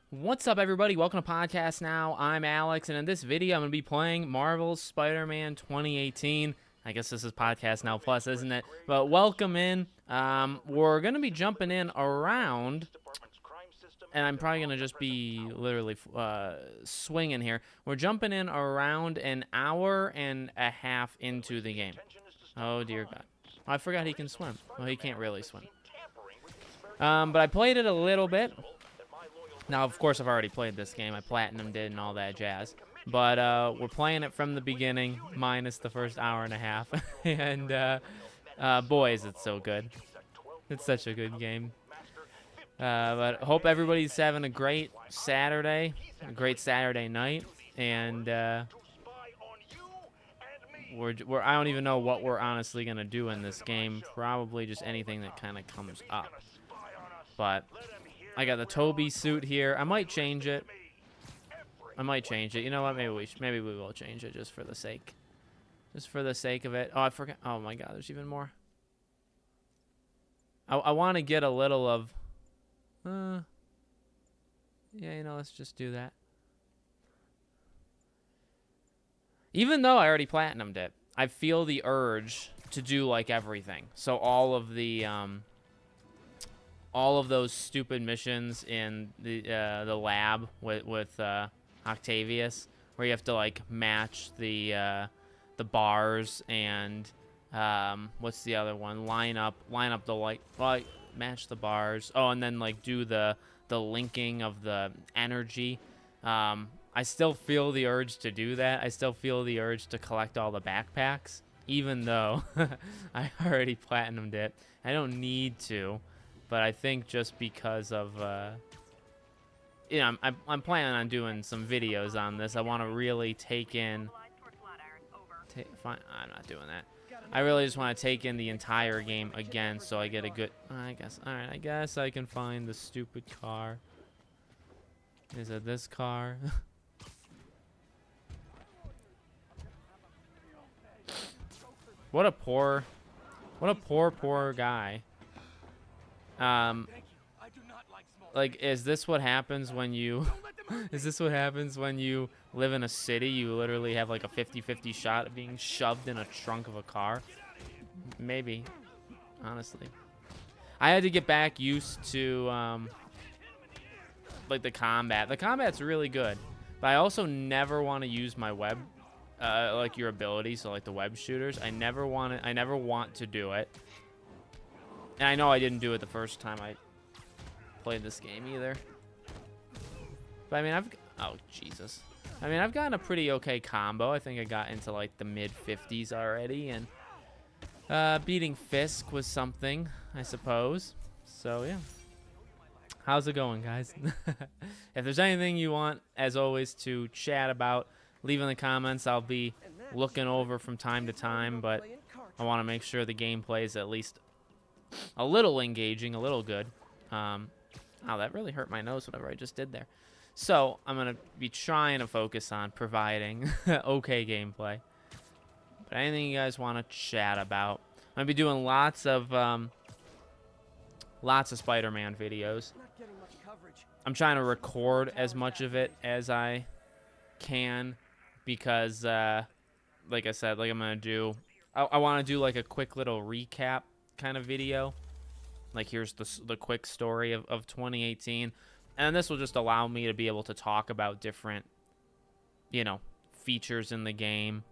What's up, everybody? Welcome to Podcast Now. I'm Alex, and in this video, I'm going to be playing Marvel's Spider-Man 2018. I guess this is Podcast Now Plus, isn't it? But welcome in. We're going to be jumping in around, and I'm probably going to just be literally swinging here. We're jumping in around an hour and a half into the game. Oh, dear God. Oh, I forgot he can swim. Well, he can't really swim. But I played it a little bit. Now, of course, I've already played this game. I platinumed it and all that jazz. But we're playing it from the beginning, minus the first hour and a half. And, boy, is it so good. It's such a good game. But hope everybody's having a great Saturday, a great Saturday night. And I don't even know what we're honestly going to do in this game. Probably just anything that kind of comes up. But I got the Toby suit here. I might change it. You know what? Maybe we will change it just for the sake. Just for the sake of it. Oh, I forgot. Oh my God, there's even more. I want to get a little of. Yeah, you know, let's just do that. Even though I already platinumed it, I feel the urge to do like everything. So all of those stupid missions in the lab with Octavius, where you have to like match the bars and what's the other one? Line up the light, well, match the bars. Oh, and then like do the linking of the energy. I still feel the urge to do that. I still feel the urge to collect all the backpacks, even though I already platinumed it. I don't need to. But I think just because of, you know, I'm planning on doing some videos on this. I want to really take in. Fine, I'm not doing that. I really just want to take in the entire game again, so I get a good. I guess. All right. I guess I can find the stupid car. Is it this car? What a poor guy. Like, is this what happens when you live in a city? You literally have like a 50-50 shot of being shoved in a trunk of a car. Maybe, honestly. I had to get back used to like the combat. The combat's really good, but I also never want to use my web like your ability, so like the web shooters. I never want to do it. And I know I didn't do it the first time I played this game either. But I mean, I've gotten a pretty okay combo. I think I got into like the mid-50s already, and beating Fisk was something, I suppose. So yeah. How's it going, guys? If there's anything you want, as always, to chat about, leave in the comments. I'll be looking over from time to time, but I want to make sure the gameplay is at least a little engaging, a little good. Oh, that really hurt my nose, whatever I just did there. So I'm going to be trying to focus on providing okay gameplay. But anything you guys want to chat about. I'm going to be doing lots of Spider-Man videos. I'm trying to record as much of it as I can because, like I said, like I'm going to do, I want to do like a quick little recap kind of video, like here's the quick story of 2018, and this will just allow me to be able to talk about different, you know, features in the game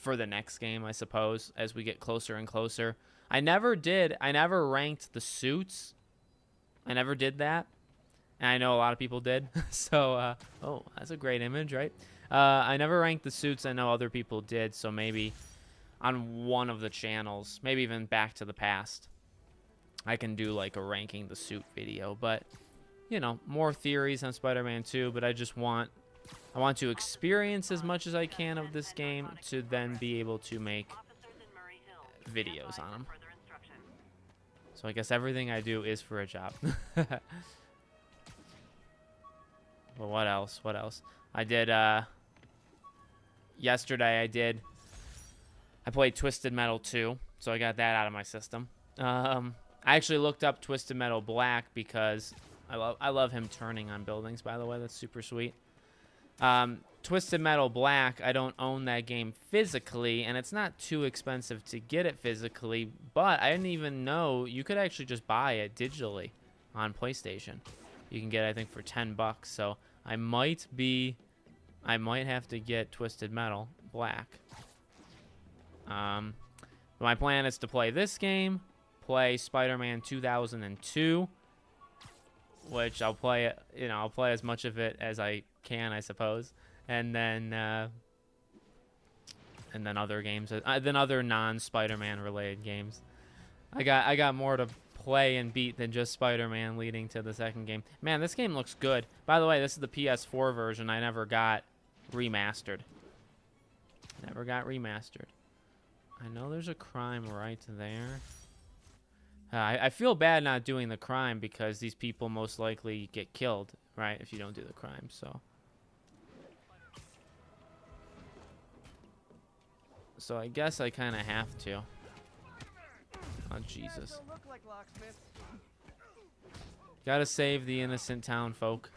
for the next game, I suppose, as we get closer and closer. I never ranked the suits. I never did that, and I know a lot of people did. So oh, that's a great image, right? I never ranked the suits. I know other people did, so maybe on one of the channels, maybe even Back to the Past, I can do like a ranking the suit video. But you know, more theories on Spider-Man 2, but I want to experience as much as I can of this game to then be able to make videos on them. So I guess everything I do is for a job. But what else? I did yesterday I played Twisted Metal 2, so I got that out of my system. I actually looked up Twisted Metal Black because I love him turning on buildings, by the way. That's super sweet. Twisted Metal Black, I don't own that game physically, and it's not too expensive to get it physically, but I didn't even know you could actually just buy it digitally on PlayStation. You can get it, I think, for 10 bucks, so I might have to get Twisted Metal Black. My plan is to play this game, play Spider-Man 2002, which I'll play, I'll play as much of it as I can, I suppose, and then other games, then other non-Spider-Man related games. I got more to play and beat than just Spider-Man leading to the second game. Man, this game looks good. By the way, this is the PS4 version. I never got remastered. Never got remastered. I know there's a crime right there. I feel bad not doing the crime because these people most likely get killed, right, if you don't do the crime, so. So I guess I kind of have to. Oh, Jesus. Gotta save the innocent town folk.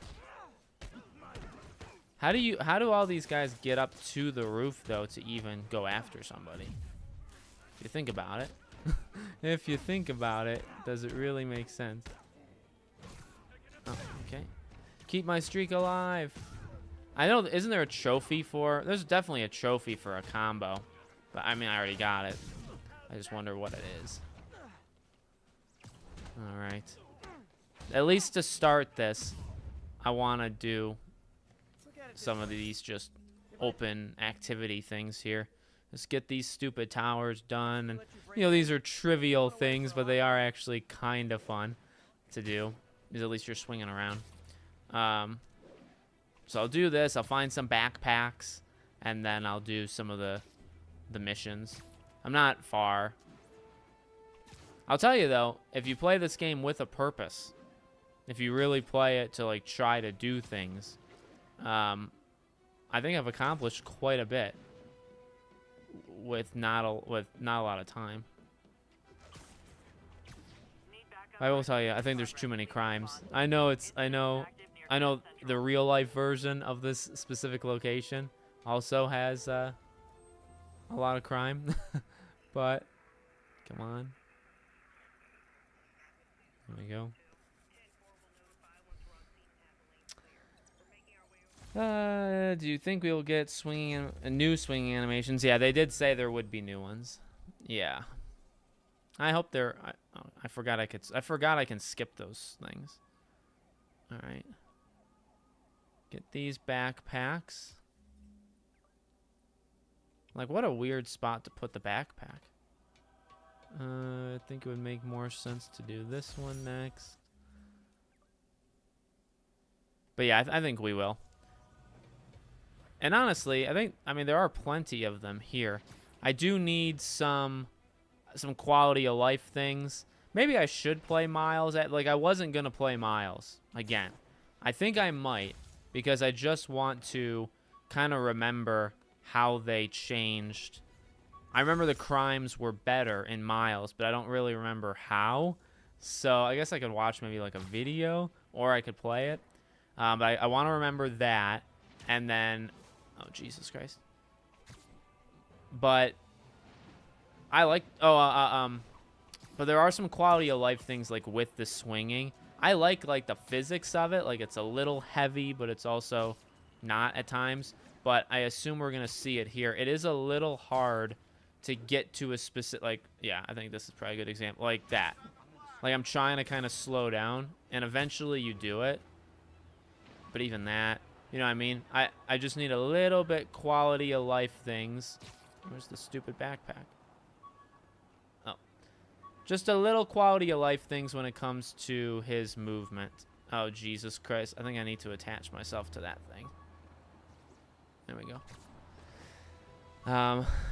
How do all these guys get up to the roof, though, to even go after somebody? If you think about it. If you think about it, does it really make sense? Oh, okay. Keep my streak alive. I know, isn't there a trophy for... There's definitely a trophy for a combo. But, I mean, I already got it. I just wonder what it is. Alright. At least to start this, I want to do some of these just open activity things here. Let's get these stupid towers done. And, these are trivial things, but they are actually kind of fun to do. Because at least you're swinging around. So I'll do this. I'll find some backpacks. And then I'll do some of the missions. I'm not far. I'll tell you, though, if you play this game with a purpose, if you really play it to, like, try to do things, I think I've accomplished quite a bit. With not a lot of time. I will tell you, I think there's too many crimes. I know the real life version of this specific location also has a lot of crime. But come on. There we go. Do you think we'll get new swinging animations? Yeah, they did say there would be new ones. Yeah. I hope they're... I forgot I can skip those things. All right. Get these backpacks. Like, what a weird spot to put the backpack. I think it would make more sense to do this one next. But yeah, I think we will. And honestly, I mean, there are plenty of them here. I do need some quality of life things. Maybe I should play Miles. I wasn't going to play Miles again. I think I might, because I just want to kind of remember how they changed. I remember the crimes were better in Miles, but I don't really remember how. So I guess I could watch maybe like a video, or I could play it. But I want to remember that, and then... Oh, Jesus Christ. But I like... But there are some quality of life things, like, with the swinging. I like the physics of it. Like, it's a little heavy, but it's also not at times. But I assume we're going to see it here. It is a little hard to get to a specific... Like, yeah, I think this is probably a good example. Like that. Like, I'm trying to kind of slow down, and eventually you do it. But even that... You know what I mean? I just need a little bit quality of life things. Where's the stupid backpack? Oh. Just a little quality of life things when it comes to his movement. Oh, Jesus Christ. I think I need to attach myself to that thing. There we go.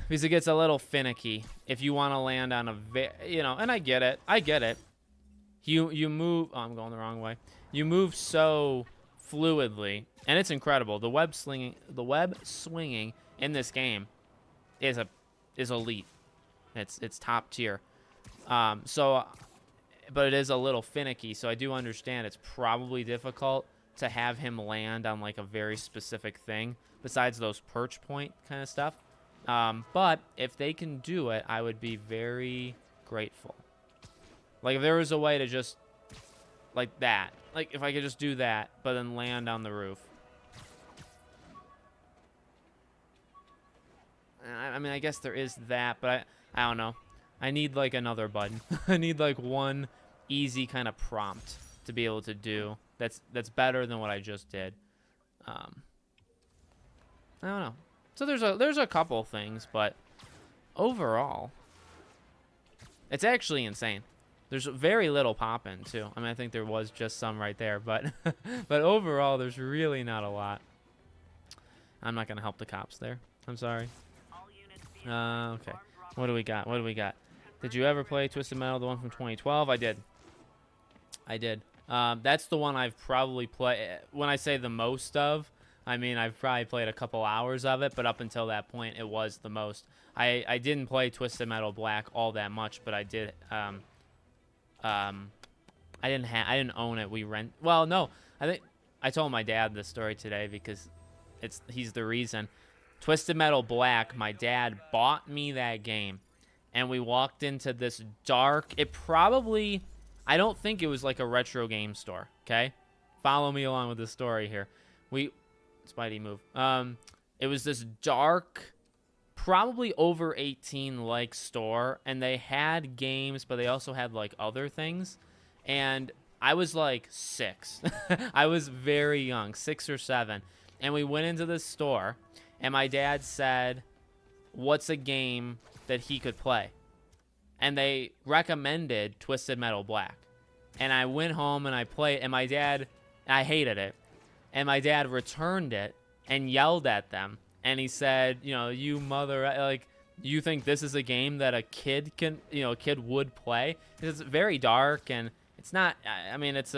Because it gets a little finicky if you want to land on a... and I get it. I get it. You move... Oh, I'm going the wrong way. You move so... fluidly, and it's incredible. The web swinging in this game is elite. It's top tier. So but it is a little finicky, so I do understand it's probably difficult to have him land on like a very specific thing besides those perch point kind of stuff. But if they can do it, I would be very grateful. Like if there was a way to just like that, like if I could just do that, but then land on the roof. I mean, I guess there is that, but I don't know. I need like another button. I need like one easy kind of prompt to be able to do that's better than what I just did. I don't know. So there's a couple things, but overall, it's actually insane. There's very little pop-in too. I mean, I think there was just some right there, but but overall, there's really not a lot. I'm not gonna help the cops there. I'm sorry. Okay. What do we got? What do we got? Did you ever play Twisted Metal, the one from 2012? I did. I did. That's the one I've probably played. When I say the most of, I mean I've probably played a couple hours of it, but up until that point, it was the most. I didn't play Twisted Metal Black all that much, but I did. I didn't own it. We rent. Well, no. I think I told my dad this story today because he's the reason. Twisted Metal Black, my dad bought me that game, and we walked into this dark, I don't think it was like a retro game store, okay? Follow me along with the story here. Spidey move. It was this dark, probably over 18 like store, and they had games, but they also had like other things, and I was like 6. I was very young, 6 or 7, and we went into this store, and my dad said, what's a game that he could play? And they recommended Twisted Metal Black. And I went home and I played, and I hated it. And my dad returned it and yelled at them. And he said, you know, you mother, like, you think this is a game that a kid would play? It's very dark, and it's not, I mean, it's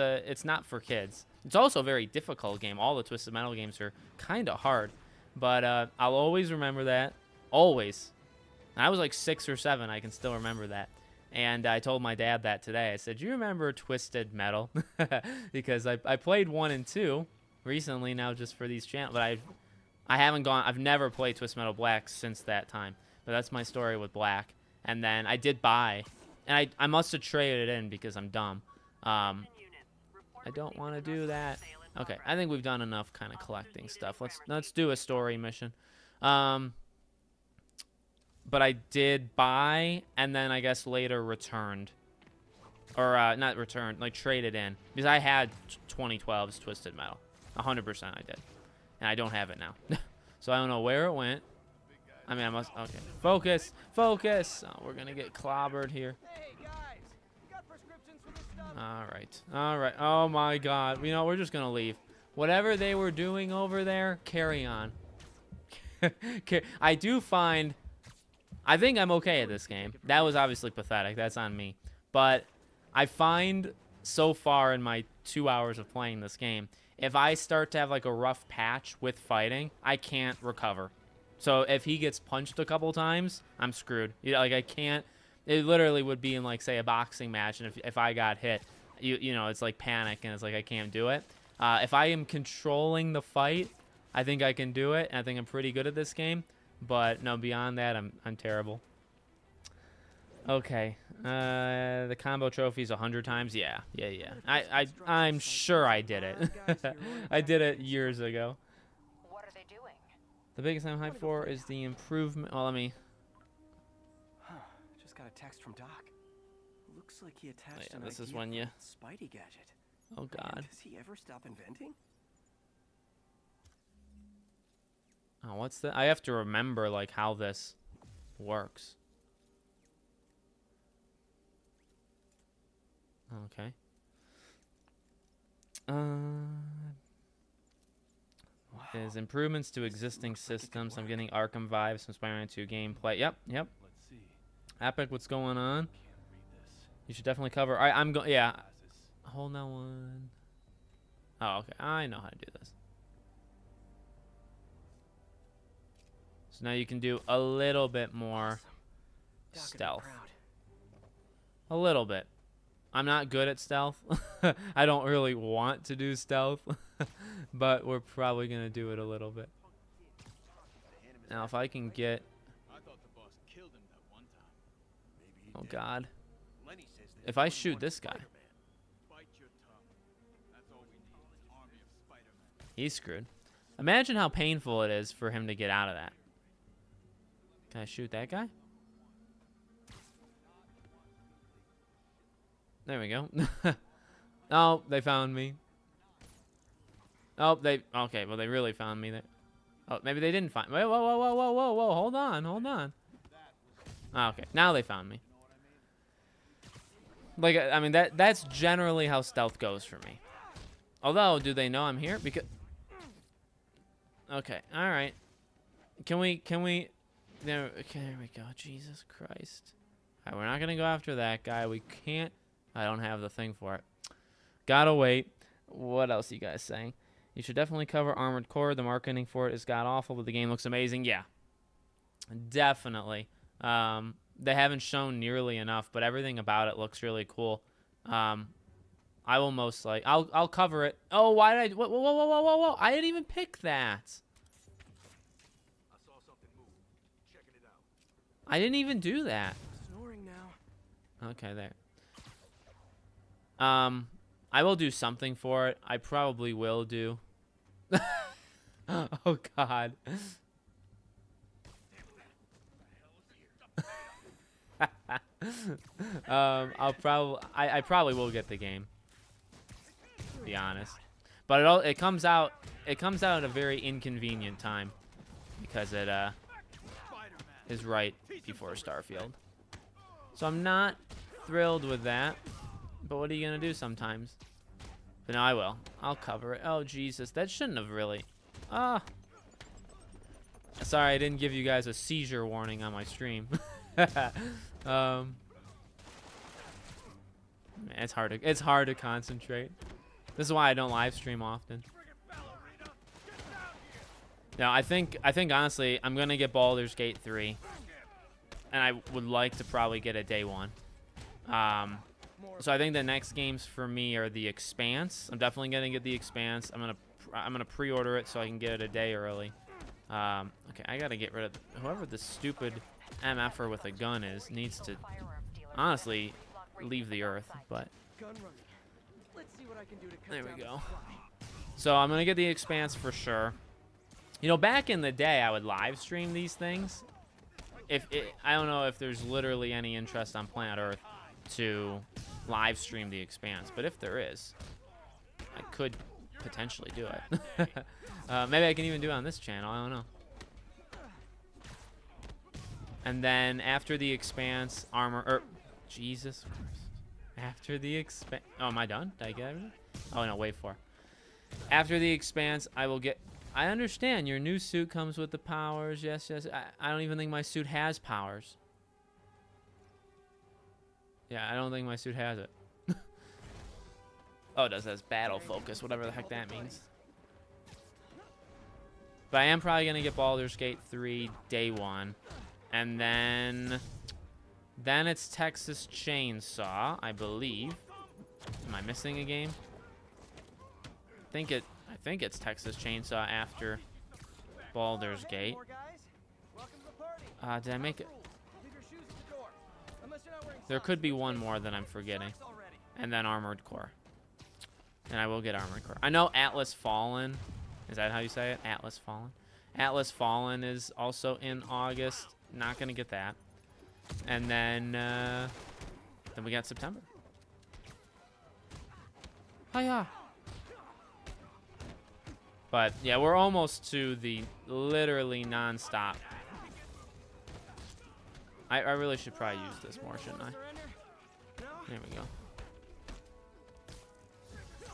not for kids. It's also a very difficult game. All the Twisted Metal games are kind of hard. But I'll always remember that. Always. And I was like 6 or 7. I can still remember that. And I told my dad that today. I said, do you remember Twisted Metal? Because I played 1 and 2 recently now just for these channels. But I've never played Twisted Metal Black since that time. But that's my story with Black. And then I did buy. And I must have traded it in because I'm dumb. I don't want to do that. Okay, I think we've done enough kind of collecting stuff. Let's do a story mission. But I did buy, and then I guess later returned. Or, not returned, like traded in. Because I had 2012's Twisted Metal. 100% I did. And I don't have it now. So I don't know where it went. I mean, I must, okay. Focus, focus! Oh, we're gonna get clobbered here. Alright. Oh my god. You know, we're just gonna leave. Whatever they were doing over there, carry on. I think I'm okay at this game. That was obviously pathetic. That's on me. But I find so far in my 2 hours of playing this game, if I start to have like a rough patch with fighting, I can't recover. So if he gets punched a couple times, I'm screwed. You know, like I can't. It literally would be in like say a boxing match, and if I got hit, you know, it's like panic, and it's like I can't do it. If I am controlling the fight, I think I can do it, and I think I'm pretty good at this game. But no, beyond that, I'm terrible. Okay, the combo trophies 100 times. Yeah. I'm sure I did it. I did it years ago. What are they doing? The biggest I'm hyped for is the improvement. Well, let me. Just got a text from Doc. Looks like he attached an this is idea when you. for a Spidey gadget. Oh God. Does he ever stop inventing? Oh, what's that? I have to remember like how this works. Okay. Is improvements to existing systems. I'm getting Arkham vibes from Spider-Man 2 gameplay. Yep. Let's see. Epic, what's going on? Can't read this. You should definitely cover. All right, I'm going. Yeah. Hold on one. Oh, okay. I know how to do this. So now you can do a little bit more stealth. A little bit. I'm not good at stealth. I don't really want to do stealth, but we're probably gonna do it a little bit. Now, if I can get, oh God, if I shoot this guy, he's screwed. Imagine how painful it is for him to get out of that. Can I shoot that guy? There we go. Oh, they found me. Oh, okay, well, they really found me there. Oh, maybe they didn't find me. Wait, whoa, whoa, whoa, whoa, whoa, whoa, hold on, hold on. Oh, okay, now they found me. Like, I mean, that's generally how stealth goes for me. Although, do they know I'm here? Because, okay, all right. Can we, there, okay, there we go. Jesus Christ. All right, we're not gonna go after that guy. We can't. I don't have the thing for it. Gotta wait. What else are you guys saying? You should definitely cover Armored Core. The marketing for it is god-awful, but the game looks amazing. Yeah, definitely. They haven't shown nearly enough, but everything about it looks really cool. I will most likely... I'll cover it. Oh, why did I... Whoa, whoa, whoa, whoa, whoa, whoa. I didn't even pick that. I saw something move. Checking it out. I didn't even do that. Snoring now. Okay, there. I will do something for it. I probably will do. Oh God. I probably will get the game. To be honest, but it comes out at a very inconvenient time because it is right before Starfield. So I'm not thrilled with that. But what are you gonna do sometimes? But no, I will. I'll cover it. Oh Jesus, that shouldn't have really. Sorry, I didn't give you guys a seizure warning on my stream. It's hard to concentrate. This is why I don't live stream often. No, I think honestly, I'm gonna get Baldur's Gate 3, and I would like to probably get a day one. So I think the next games for me are The Expanse. I'm definitely gonna get The Expanse. I'm gonna pre-order it so I can get it a day early. Okay, I gotta get rid of whoever the stupid MFer with a gun is. Needs to honestly leave the earth. But there we go. So I'm gonna get The Expanse for sure. You know, back in the day, I would live stream these things. I don't know if there's literally any interest on Planet Earth to live stream The Expanse, but if there is, I could potentially do it. Maybe I can even do it on this channel. I don't know. And then after The Expanse, Jesus Christ. After The Expanse, oh, am I done? Did I get everything? Oh no, wait for. After The Expanse, I will get. I understand your new suit comes with the powers. Yes, yes. I don't even think my suit has powers. Yeah, I don't think my suit has it. Oh, it does. Has battle focus, whatever the heck that means. But I am probably going to get Baldur's Gate 3 day one. And then it's Texas Chainsaw, I believe. Am I missing a game? I think it's Texas Chainsaw after Baldur's Gate. Did I make it? There could be one more that I'm forgetting. And then Armored Core. And I will get Armored Core. I know Atlas Fallen. Is that how you say it? Atlas Fallen. Atlas Fallen is also in August. Not going to get that. And then we got September. Hiya. But yeah, we're almost to the literally non-stop. I really should probably use this more, shouldn't I? There we go.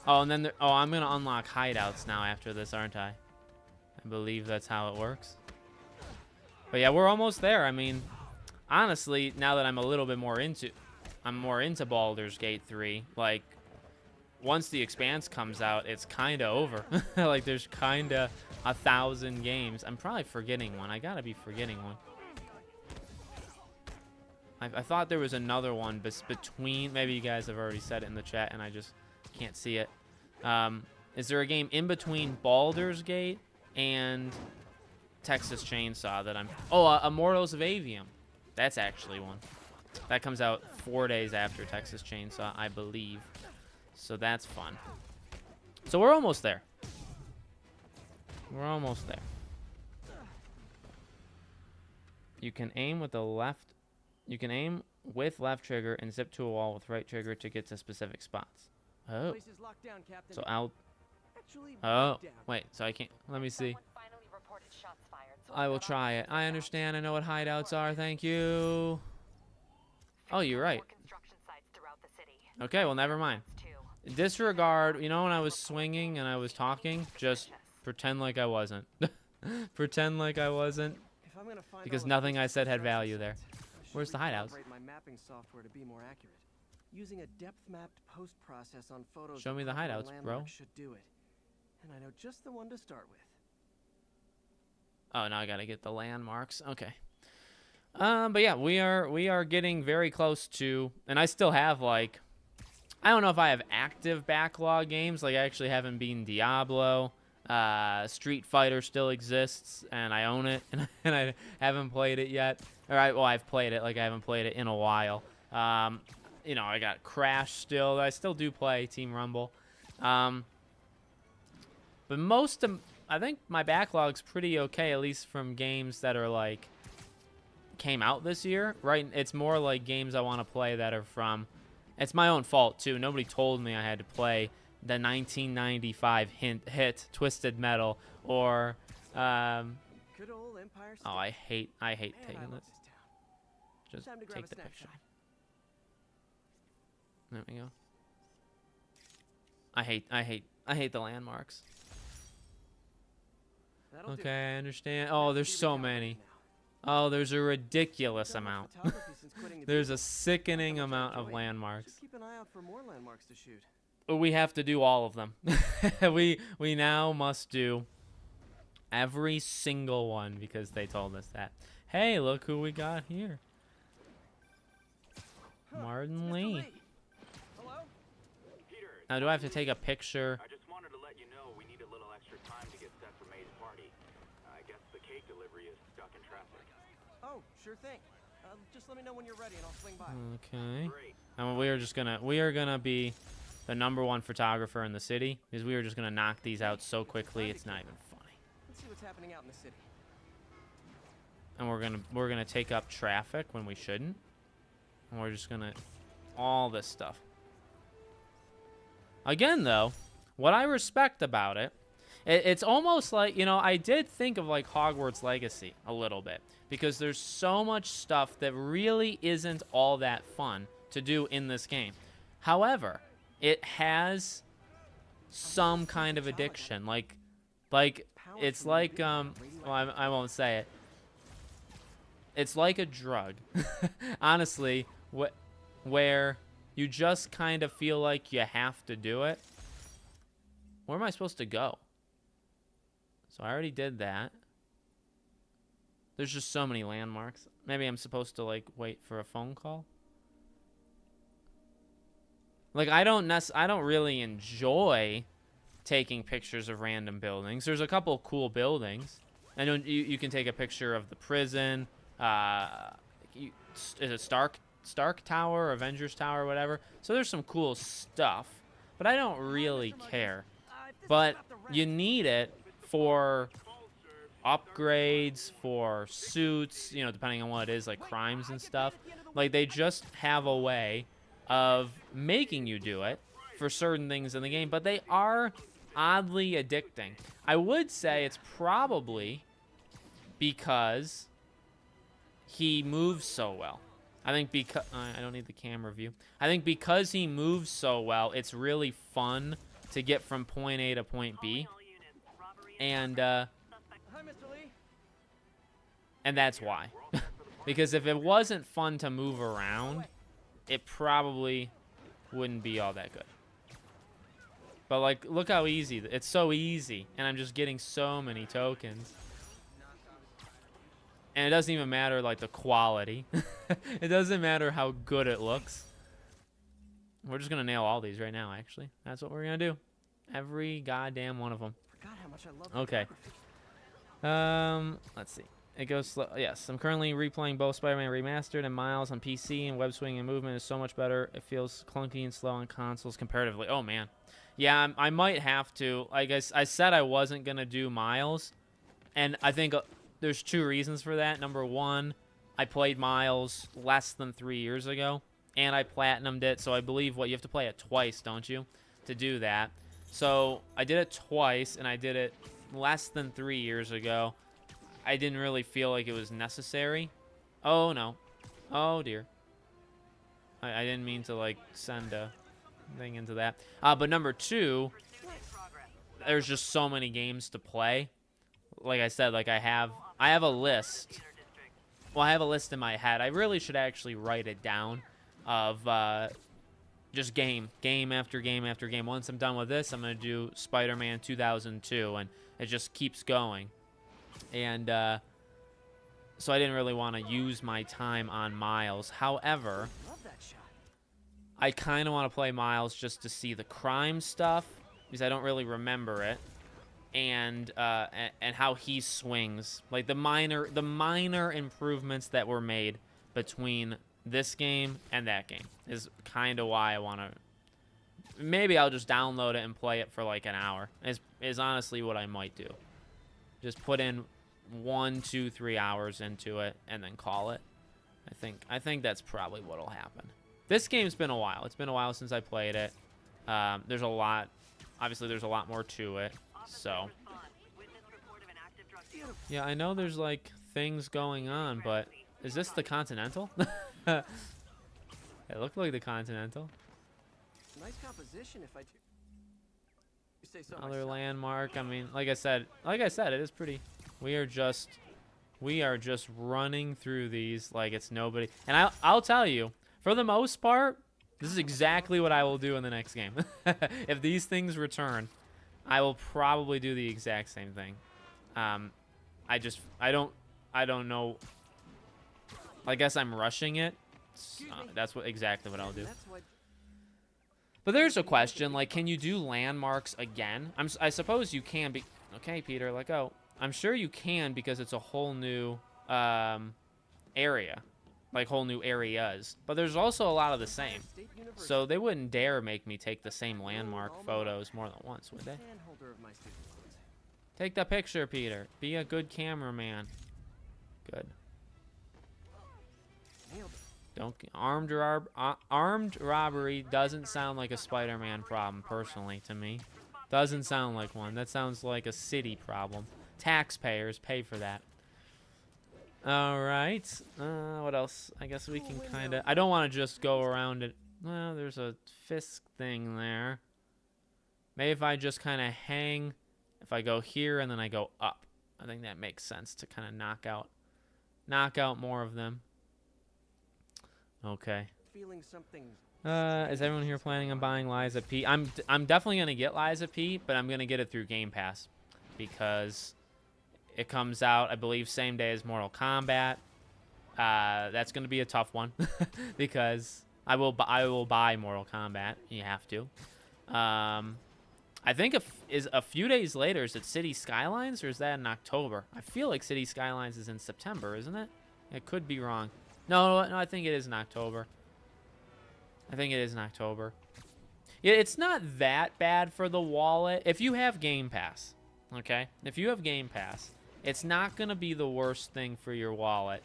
Oh, and then I'm gonna unlock hideouts now after this, aren't I? I believe that's how it works. But yeah, we're almost there. I mean, honestly, now that I'm more into Baldur's Gate 3, like, once The Expanse comes out, it's kind of over. Like, there's kind of 1,000 games. I'm probably forgetting one. I gotta be forgetting one. I thought there was another one between. Maybe you guys have already said it in the chat, and I just can't see it. Is there a game in between Baldur's Gate and Texas Chainsaw that I'm... Oh, Immortals of Avium. That's actually one. That comes out 4 days after Texas Chainsaw, I believe. So that's fun. So we're almost there. We're almost there. You can aim with the left. You can aim with left trigger and zip to a wall with right trigger to get to specific spots. Oh. Place is locked down, Captain. So I'll... Actually, Oh, locked down. wait. So I can't... Let me see. Someone finally reported shots fired, so I will got off try the it. I now. understand. I know what hideouts are. Thank you. Oh, you're right. More construction sites throughout the city. Okay, well, never mind. Too. Disregard. You know when I was swinging and I was talking? Just pretend like I wasn't. Pretend like I wasn't. If I'm gonna find Because all of nothing these I said had construction value there. sites, I should Where's the hideouts? recalibrate my mapping software to be more accurate. Using a depth-mapped post-process on photos Show of me the popular hideouts, bro. landmarks should do it. And I know just the one to start with. Oh, now I gotta get the landmarks. Okay. But yeah, we are getting very close to, and I still have like, I don't know if I have active backlog games. Like I actually haven't beaten Diablo. Street Fighter still exists, and I own it, and I haven't played it yet. Well, I've played it. Like I haven't played it in a while. You know, I got Crash still. I still do play Team Rumble. But most of, I think my backlog's pretty okay, at least from games that are like came out this year, right? It's more like games I want to play that are from. It's my own fault too. Nobody told me I had to play the 1995 hit Twisted Metal or Good old Empire State. oh, I hate Man, taking I love this. this town. Just Time to grab take a the picture. snapshot. There we go. I hate the landmarks. That'll do. Okay, I understand. Let's Oh, see there's what so we got many. right now. Oh, there's a ridiculous Done with amount. photography since quitting the There's a business. sickening Not that much I amount of enjoy it. landmarks. Should keep an eye out for more landmarks to shoot. But we have to do all of them. we now must do every single one because they told us that. Hey, look who we got here. Huh, Martin it's Mr. Lee. Hello? Peter, Now, do I have to take a picture? I just wanted to let you know we need a little extra time to get set for May's party. I guess the cake delivery is stuck in traffic. Oh, sure thing. Just let me know when you're ready and I'll swing by. Okay. Great. And we are gonna be the #1 photographer in the city because we are just gonna knock these out so quickly it's not even funny. Let's see what's happening out in the city. And we're gonna take up traffic when we shouldn't. And we're just gonna all this stuff. Again, though, what I respect about it, it's almost like, you know, I did think of like Hogwarts Legacy a little bit because there's so much stuff that really isn't all that fun to do in this game. However, it has some kind of addiction, like it's like well, I won't say it. It's like a drug, honestly, where you just kind of feel like you have to do it. Where am I supposed to go? So I already did that. There's just so many landmarks. Maybe I'm supposed to like wait for a phone call. Like I don't really enjoy taking pictures of random buildings. There's a couple cool buildings. I know you can take a picture of the prison. Is it Stark Tower, Avengers Tower, whatever. So there's some cool stuff, but I don't really care. But you need it for upgrades, for suits, you know, depending on what it is, like crimes and stuff. Like they just have a way of making you do it for certain things in the game, but they are oddly addicting. I would say it's probably because he moves so well. I think because I don't need the camera view. I think because he moves so well, it's really fun to get from point A to point B, and Hi, Mr. Lee. that's why. Because if it wasn't fun to move around, it probably wouldn't be all that good. But like, look how easy it's so easy, and I'm just getting so many tokens. And it doesn't even matter, like, the quality. It doesn't matter how good it looks. We're just going to nail all these right now, actually. That's what we're going to do. Every goddamn one of them. Forgot how much I love Okay. photography. Let's see. It goes slow. Yes, I'm currently replaying both Spider-Man Remastered and Miles on PC, and web swing and movement is so much better. It feels clunky and slow on consoles comparatively. Oh, man. Yeah, I might have to. Like I said I wasn't going to do Miles, and I think there's 2 reasons for that. Number 1, I played Miles less than 3 years ago, and I platinumed it, so I believe you have to play it twice, don't you, to do that. So I did it twice, and I did it less than 3 years ago. I didn't really feel like it was necessary. Oh, no. Oh, dear. I didn't mean to, like, send a thing into that. But number 2, there's just so many games to play. Like I said, like I have a list. Well, I have a list in my head. I really should actually write it down of just game after game after game. Once I'm done with this, I'm going to do Spider-Man 2002, and it just keeps going. And so I didn't really want to use my time on Miles. However, Love that shot. I kind of want to play Miles just to see the crime stuff, because I don't really remember it, and how he swings, like the minor improvements that were made between this game and that game is kind of why I want to. Maybe I'll just download it and play it for like an hour. Is honestly what I might do. Just put in 1, 2, 3 hours into it and then call it. I think that's probably what'll happen. This game's been a while. It's been a while since I played it. There's a lot. Obviously, there's a lot more to it. So, yeah, I know there's like things going on, but is this the Continental? It looked like the Continental. Nice composition, if I do. You say so Other myself. landmark. I mean, like I said, it is pretty. We are just running through these like it's nobody. And I'll tell you, for the most part, this is exactly what I will do in the next game. If these things return, I will probably do the exact same thing. I don't know. I guess I'm rushing it. That's exactly what I'll do. That's what. But there's a question, like, can you do landmarks again? I suppose you can be. Okay, Peter, let go. I'm sure you can because it's a whole new area, like whole new areas. But there's also a lot of the same. State University. So they wouldn't dare make me take the same landmark photos more than once, would they? Handholder of my student loans. Take the picture, Peter. Be a good cameraman. Good. Nailed it. Don't armed robbery doesn't sound like a Spider-Man problem personally to me. Doesn't sound like one. That sounds like a city problem. Taxpayers pay for that. All right. What else? I guess we can kind of. I don't want to just go around it. Well, there's a Fisk thing there. Maybe if I just kind of hang. If I go here and then I go up, I think that makes sense to kind of knock out more of them. Okay. Feeling something. Is everyone here planning on buying Liza P? I'm definitely gonna get Liza P, but I'm gonna get it through Game Pass because it comes out, I believe, same day as Mortal Kombat. That's gonna be a tough one because I will buy Mortal Kombat. You have to. I think is a few days later. Is it City Skylines or is that in October? I feel like City Skylines is in September, isn't it? It could be wrong. No, I think it is in October. Yeah, it's not that bad for the wallet. If you have Game Pass, okay? If you have Game Pass, it's not going to be the worst thing for your wallet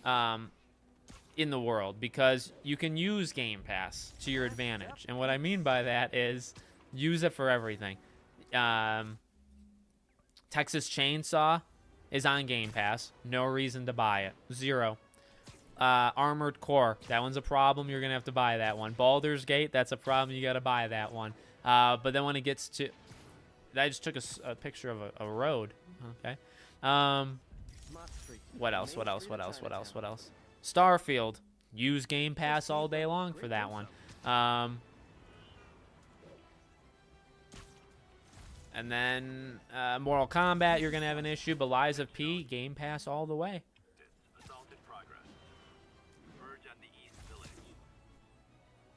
in the world because you can use Game Pass to your advantage. And what I mean by that is use it for everything. Texas Chainsaw is on Game Pass. No reason to buy it. 0. Armored Core, that one's a problem. You're gonna have to buy that one. Baldur's Gate, that's a problem. You gotta buy that one. But then when it gets to, I just took a picture of a road. Okay. What else? Starfield, use Game Pass all day long for that one. And then Mortal Kombat, you're going to have an issue. But Lies of P, Game Pass all the way. Assault in progress. Converge on the East Village.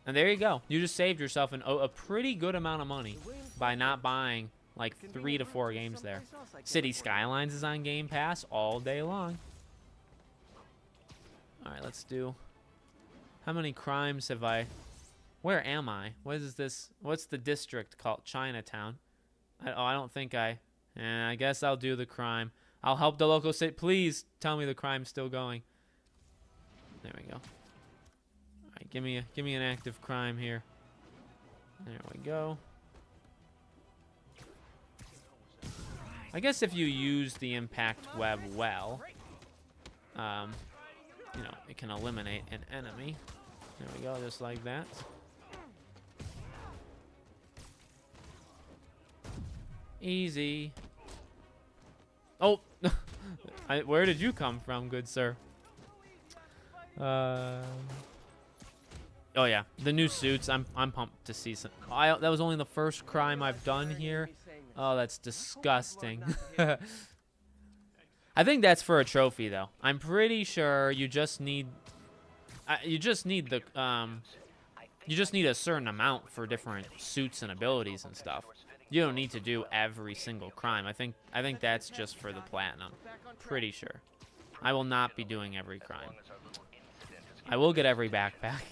And there you go. You just saved yourself a pretty good amount of money by not buying like 3 to 4 games there. City Skylines is on Game Pass all day long. All right, let's do... How many crimes have I... Where am I? What is this? What's the district called? Chinatown. I don't think I guess I'll do the crime. I'll help the local city. Please tell me the crime's still going. There we go. All right, give me an active crime here. There we go. I guess if you use the impact web well, you know, it can eliminate an enemy. There we go, just like that. Easy. Oh, where did you come from, good sir? Oh yeah, the new suits. I'm pumped to see some. That was only the first crime I've done here. Oh, that's disgusting. I think that's for a trophy though. I'm pretty sure you just need the you just need a certain amount for different suits and abilities and stuff. You don't need to do every single crime. I think that's just for the platinum. Pretty sure. I will not be doing every crime. I will get every backpack.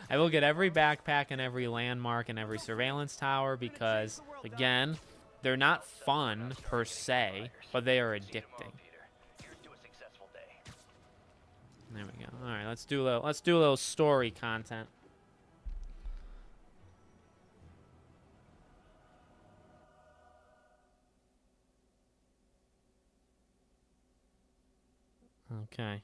I will get every backpack and every landmark and every surveillance tower because, again, they're not fun per se, but they are addicting. There we go. All right, let's do a little story content. Okay.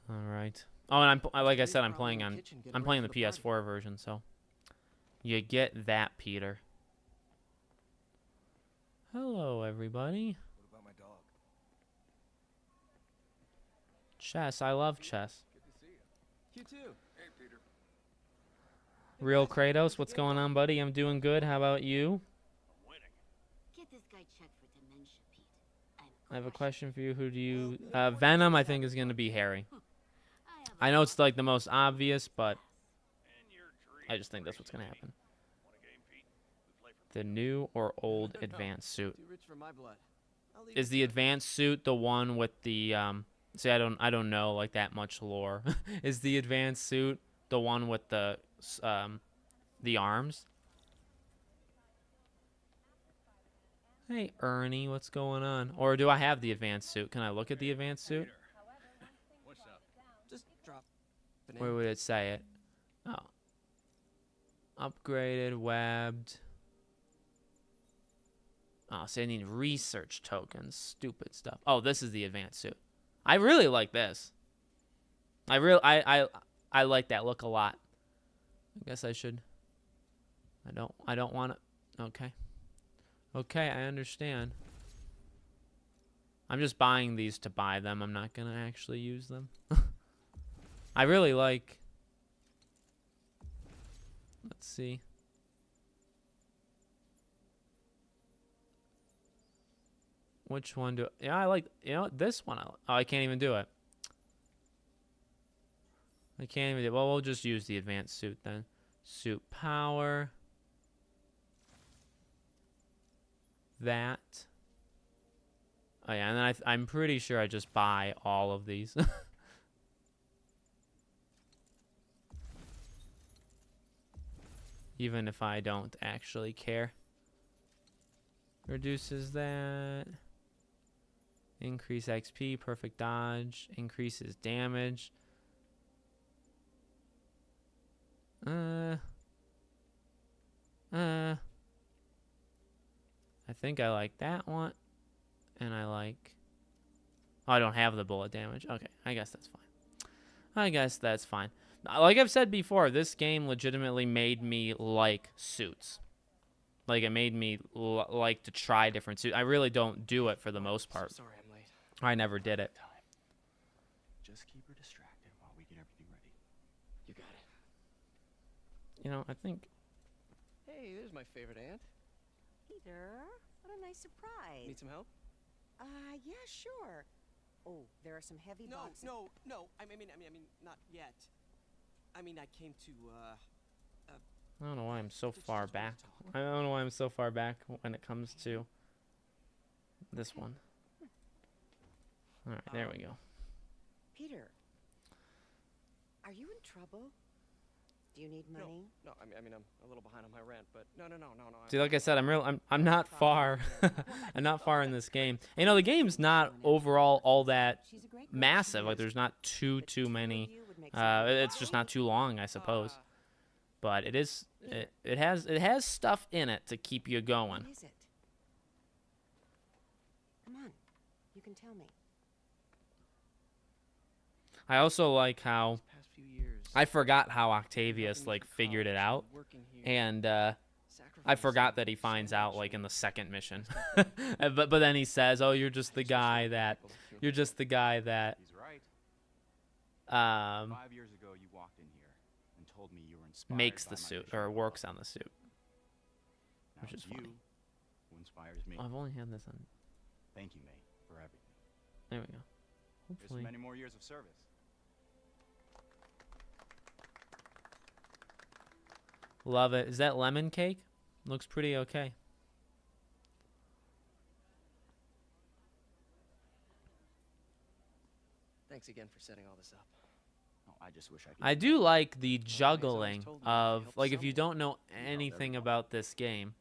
All right. Oh, and like I said, I'm playing the PS4 version, so you get that, Peter. Hello, everybody. What about my dog? Chess. I love chess. Good to see you. You too. Hey, Peter. Real Kratos, what's going on, buddy? I'm doing good. How about you? I'm winning. Get this guy checked for dementia, Pete. I have a question for you. Who do you... Venom, I think, is going to be Harry. I know it's like the most obvious, but I just think that's what's going to happen. The new or old advanced suit? Too rich for my blood. Is the advanced suit the one with the... See, I don't know like that much lore. Is the advanced suit the one with the arms? Hey, Ernie, what's going on? Or do I have the advanced suit? Can I look at the advanced suit? What's up? Just drop. Where would it say it? Oh. Upgraded, webbed. Oh, so I need research tokens. Stupid stuff. Oh, this is the advanced suit. I really like this. I like that look a lot. I guess I should. I don't want it. Okay. Okay, I understand. I'm just buying these to buy them. I'm not gonna actually use them. I really like... Let's see. Which one do... Yeah, I like... You know, this one. Oh, I can't even do it. I can't even do it. Well, we'll just use the advanced suit then. Suit power. That. Oh, yeah, and then I'm pretty sure I just buy all of these. Even if I don't actually care. Reduces that. Increase XP, perfect dodge. Increases damage. I think I like that one. And I like... Oh, I don't have the bullet damage. Okay, I guess that's fine. I guess that's fine. Like I've said before, this game legitimately made me like suits. Like, it made me like to try different suits. I really don't do it for the most part. Sorry I'm late. I never did it. Just keep her distracted while we get everything ready. You got it. You know, I think Hey, there's my favorite aunt. Peter, what a nice surprise. Need some help? Yeah, sure. Oh, there are some heavy No, boxes. no. I mean, not yet. I mean, I came to, I don't know why I'm so Just far wanted to back. talk. I don't know why I'm so far back when it comes to this one. All right, there we go. Peter, are you in trouble? Do you need money? no. I mean, I'm a little behind on my rent, but no. See, like I said, I'm not far. I'm not far in this game. You know, the game's not overall all that She's a great girl. massive. Like, there's not too many. It's just not too long, I suppose. But it is. It has stuff in it to keep you going. What is it? Come on, you can tell me. I also like how Past few years, I forgot how Octavius like figured it out, and I forgot that he finds out like in the second mission. but then he says, "Oh, you're just the guy that He's right. um 5 years ago, you walked in here and told me you were inspired makes by the my suit vision or of works love. on the suit." Now which it's is funny. you who inspires me. Oh, I've only had this on. Thank you, May, for everything. There we go. Here's Hopefully. many more years of service. Love it. Is that lemon cake? Looks pretty okay. Thanks again for setting all this up. Oh, I just wish I could. I do do that. like the always juggling told me if you of help like if you someone, don't know you help anything everyone. about this game.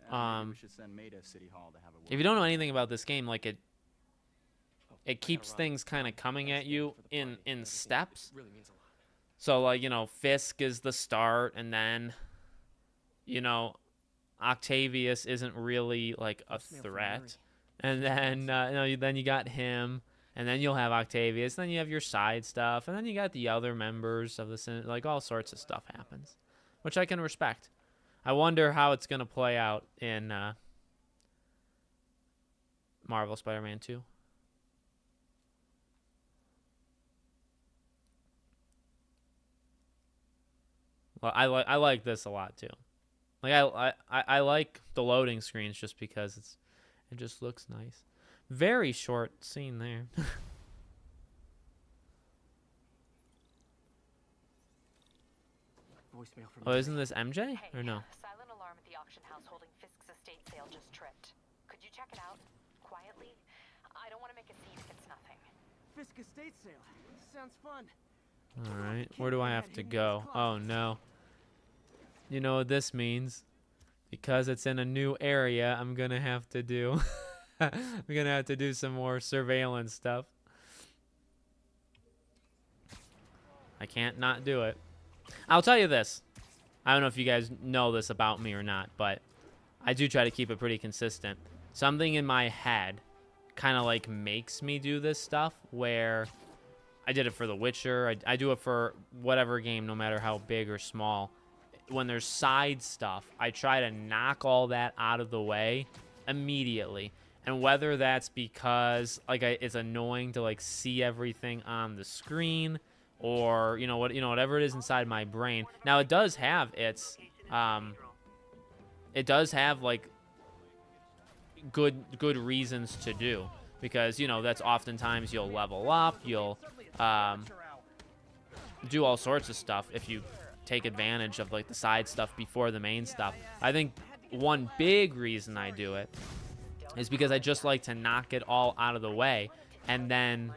Maybe we should send May to City Hall to have a word. If you don't know anything about this game, like it Oh, I gotta keeps run. things kind of coming Thanks at again you for the party in and everything. steps. It really means a lot. So like, you know, Fisk is the start, and then, you know, Octavius isn't really like a Voicemail from threat. Mary. And then then you got him, and then you'll have Octavius, then you have your side stuff, and then you got the other members of the like all sorts of stuff happens, which I can respect. I wonder how it's going to play out in Marvel Spider-Man 2. Well, I like this a lot too. Like I like the loading screens just because it just looks nice. Very short scene there. Voicemail from Oh, Mary. isn't this MJ Hey, or no? silent alarm at the auction house holding Fisk's estate sale just tripped. Could you check it out? Quietly? I don't want to make a scene if it's nothing. Fisk estate sale. Sounds fun. All right, where do I have to go? Oh no. You know what this means? Because it's in a new area, I'm gonna have to do. I'm gonna have to do some more surveillance stuff. I can't not do it. I'll tell you this. I don't know if you guys know this about me or not, but I do try to keep it pretty consistent. Something in my head kind of like makes me do this stuff where I did it for The Witcher. I do it for whatever game, no matter how big or small. When there's side stuff, I try to knock all that out of the way immediately. And whether that's because like it's annoying to like see everything on the screen, or whatever it is inside my brain. Now it does have its it does have like good reasons to do, because that's oftentimes you'll level up, you'll do all sorts of stuff if you take advantage of like the side stuff before the main stuff. I think one big reason I do it is because I just like to knock it all out of the way, and then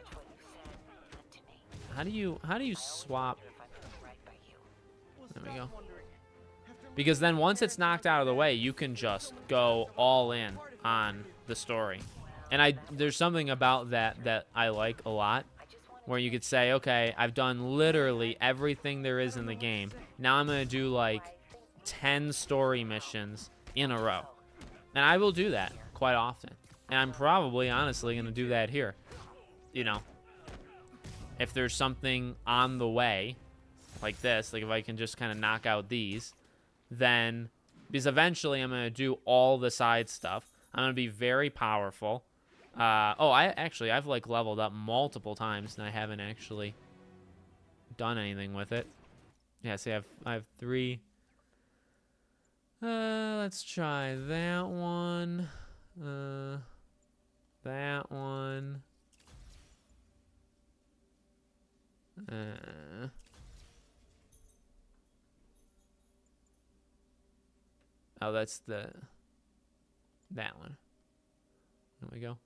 how do you swap? There we go. Because then once it's knocked out of the way, you can just go all in on the story. And there's something about that I like a lot, where you could say, okay, I've done literally everything there is in the game. Now I'm going to do like 10 story missions in a row. And I will do that quite often. And I'm probably honestly going to do that here. If there's something on the way, like this, like if I can just kind of knock out these, then, because eventually I'm going to do all the side stuff. I'm going to be very powerful. I've like leveled up multiple times and I haven't actually done anything with it. Yeah, see, I have 3. Let's try that one. That one. Oh, that's that one. There we go.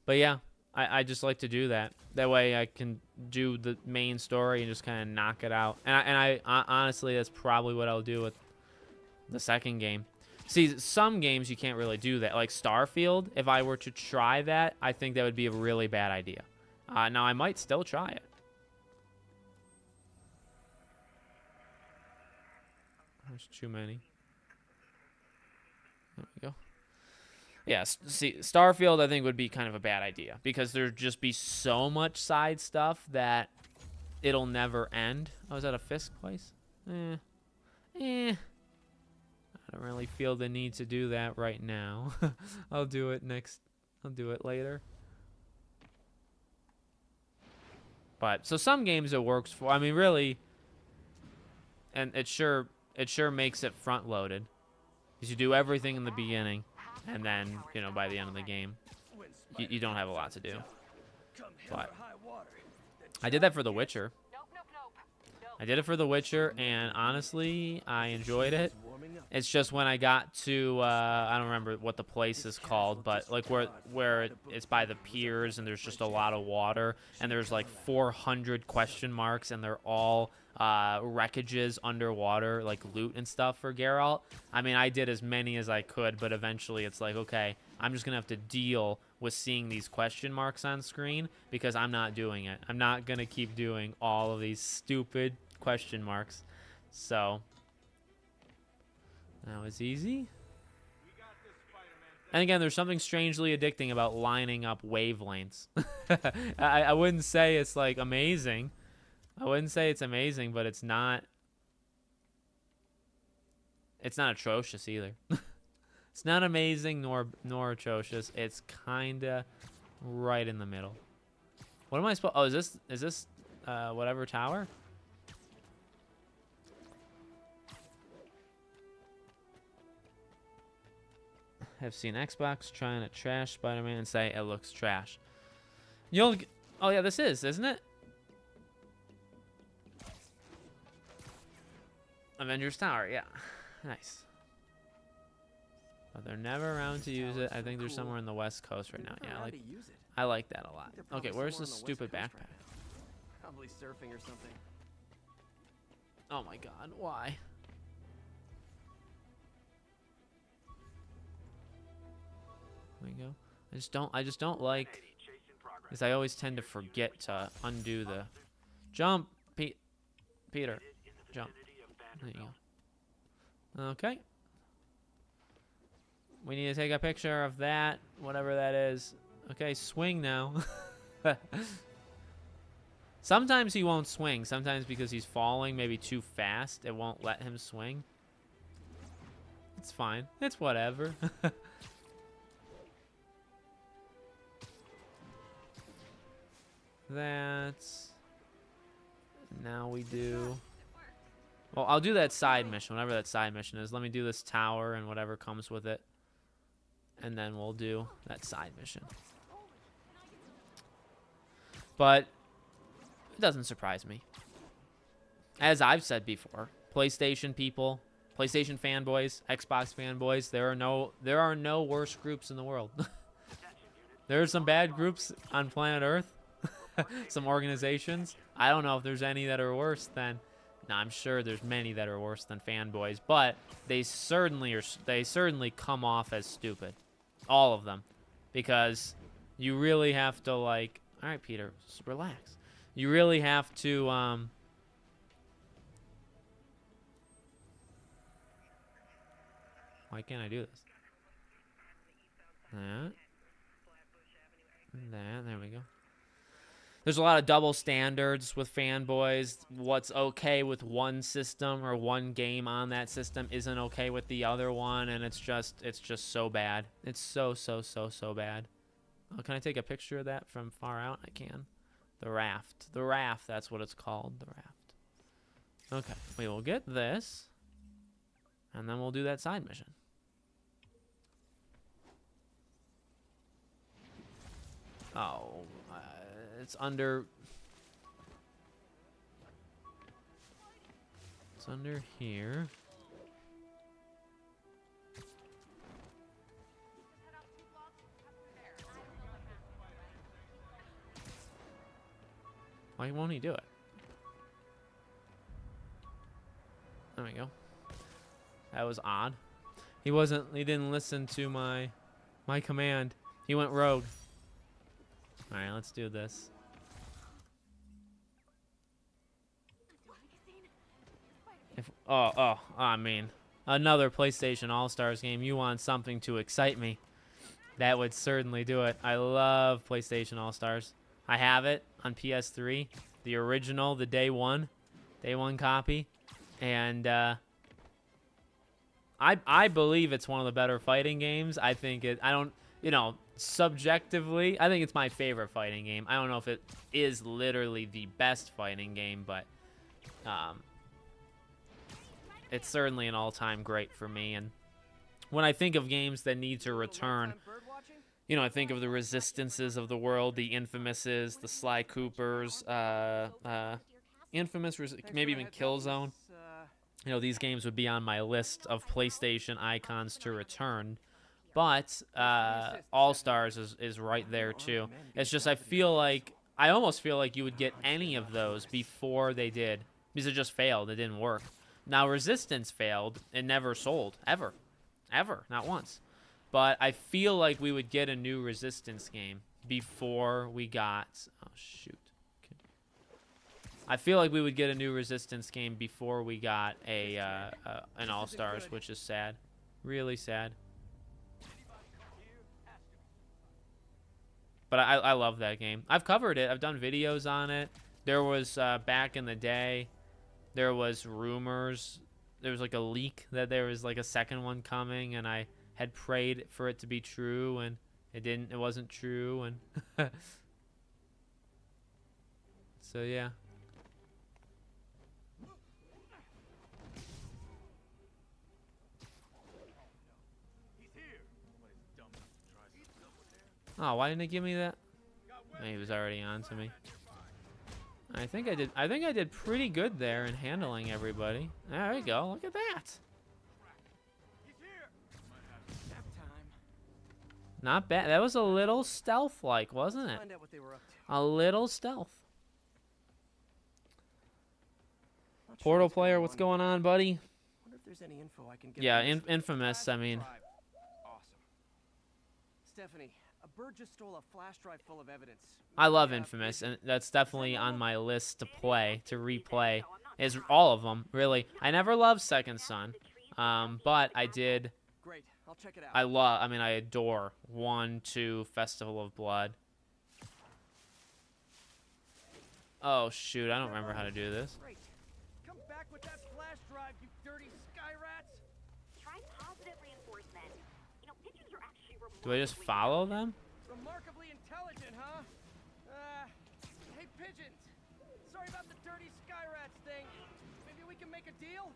But yeah, I just like to do that. That way I can do the main story and just kind of knock it out. And I honestly, that's probably what I'll do with the second game. See, some games you can't really do that. Like Starfield, if I were to try that, I think that would be a really bad idea. Now, I might still try it. There's too many. There we go. Yeah, see, Starfield I think would be kind of a bad idea because there'd just be so much side stuff that it'll never end. Oh, is that a Fisk place? I don't really feel the need to do that right now. I'll do it next. I'll do it later. But so some games it works for. I mean, really, and it sure makes it front loaded because you do everything in the beginning, and then by the end of the game, you don't have a lot to do. But I did that for The Witcher. I did it for The Witcher, and honestly, I enjoyed it. It's just when I got to, I don't remember what the place is called, but like where it's by the piers, and there's just a lot of water, and there's like 400 question marks, and they're all wreckages underwater, like loot and stuff for Geralt. I mean, I did as many as I could, but eventually it's like, okay, I'm just gonna have to deal with seeing these question marks on screen because I'm not doing it. I'm not gonna keep doing all of these stupid question marks. So that was easy. And again, there's something strangely addicting about lining up wavelengths. I wouldn't say it's like amazing. I wouldn't say it's amazing, but it's not atrocious either. It's not amazing nor atrocious. It's kinda right in the middle. What am I supposed? Oh, is this whatever tower? Have seen Xbox trying to trash Spider-Man and say it looks trash. Oh yeah, this isn't it? Avengers Tower, yeah. Nice. But they're never around to use it. I think they're somewhere in the West Coast right now. Yeah, I like that a lot. Okay, where's this stupid backpack? Probably surfing or something. Oh my god, why? There we go. I just don't like because I always tend to forget to undo the jump. Peter, jump. There you go. Okay. We need to take a picture of that, whatever that is. Okay, swing now. Sometimes he won't swing. Sometimes because he's falling maybe too fast, it won't let him swing. It's fine. It's whatever. That's... Now we do... Well, I'll do that side mission, whatever that side mission is. Let me do this tower and whatever comes with it. And then we'll do that side mission. But it doesn't surprise me. As I've said before, PlayStation people, PlayStation fanboys, Xbox fanboys, there are no worse groups in the world. There are some bad groups on planet Earth. Some organizations. I don't know if there's any that are worse than... No, I'm sure there's many that are worse than fanboys, but they certainly come off as stupid. All of them. Because you really have to, like... All right, Peter, just relax. You really have to, Why can't I do this? There we go. There's a lot of double standards with fanboys. What's okay with one system or one game on that system isn't okay with the other one, and it's just so bad. It's so bad. Oh, can I take a picture of that from far out? I can. The raft. The raft, that's what it's called. The raft. Okay, we will get this, and then we'll do that side mission. Oh, it's under... It's under here. Why won't he do it? There we go. That was odd. He didn't listen to my command. He went rogue. All right, let's do this. I mean, another PlayStation All-Stars game. You want something to excite me. That would certainly do it. I love PlayStation All-Stars. I have it on PS3, the original, the day one copy. And I believe it's one of the better fighting games. I think subjectively, I think it's my favorite fighting game. I don't know if it is literally the best fighting game, but it's certainly an all-time great for me. And when I think of games that need to return, I think of the Resistances of the world, the Infamouses, the Sly Coopers, Infamous, maybe even Killzone. These games would be on my list of PlayStation icons to return. But All-Stars is right there too. It's just I almost feel like you would get any of those before they did, because it just failed. It didn't work. Now Resistance failed. It never sold ever, not once. But I feel like we would get a new Resistance game before we got. Oh shoot. Okay. I feel like we would get a new Resistance game before we got an All-Stars, which is sad, really sad. But I love that game. I've covered it. I've done videos on it. There was back in the day, there was rumors. There was like a leak that there was like a second one coming, and I had prayed for it to be true, and it wasn't true, and so yeah. Oh, why didn't it give me that? He was already on to me. I think I did pretty good there in handling everybody. There we go. Look at that. Not bad. That was a little stealth-like, wasn't it? A little stealth. Portal player, what's going on, buddy? Yeah, Infamous, I mean. Stephanie, a bird just stole a flash drive full of evidence. I love Infamous, and that's definitely on my list to replay. Is all of them, really. I never loved Second Son, but I did. Great, I'll check it out. I adore 1, 2, Festival of Blood. Oh shoot, I don't remember how to do this. Great. Come back with that flash drive, you dirty sky rats. Try positive reinforcement. Pigeons are actually Do I just follow them? Remarkably intelligent, huh? Hey pigeons. Sorry about the dirty sky rats thing. Maybe we can make a deal?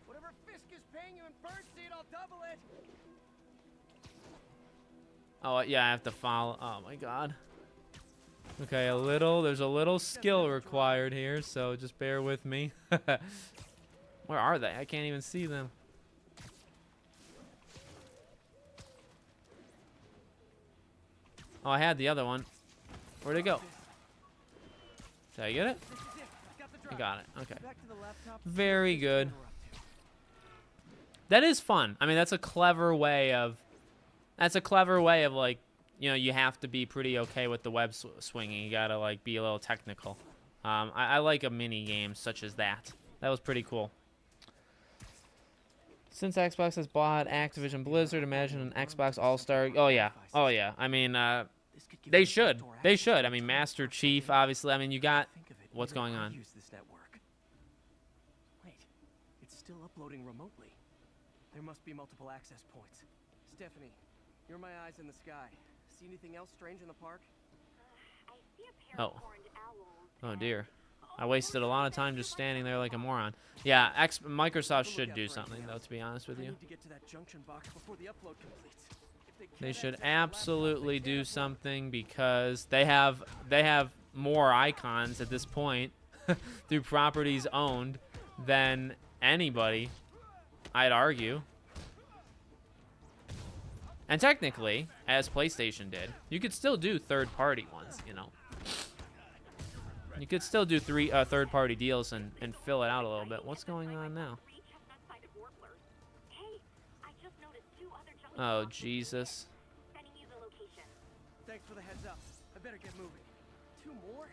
Whatever Fisk is paying you in birdseed, I'll double it. Oh yeah, I have to follow. Oh my god. Okay, there's a little skill required here, so just bear with me. Where are they? I can't even see them. Oh, I had the other one. Where'd it go? Did I get it? I got it. Okay. Very good. That is fun. I mean, that's a clever way of like, you have to be pretty okay with the web swinging. You gotta like be a little technical. I like a mini game such as that. That was pretty cool. Since Xbox has bought Activision Blizzard, imagine an Xbox All-Star. Oh yeah. I mean, they should. I mean, Master Chief, obviously. I mean, you got what's going on. Use this network. Wait, it's still uploading remotely. There must be multiple access points. Stephanie, you're my eyes in the sky. See anything else strange in the park? I see a pair of horned owls. Oh dear. I wasted a lot of time just standing there like a moron. Yeah, Microsoft should do something, though, to be honest with I you. need to get to that junction box before the upload completes. If They can't should access my laptop, absolutely they do can't. something because they have more icons at this point through properties owned than anybody, I'd argue. And technically, as PlayStation did, you could still do third-party ones, you know. You could still do third-party deals and fill it out a little bit. What's going on now? Oh, Jesus. Thanks for the heads up. I better get moving. 2 more?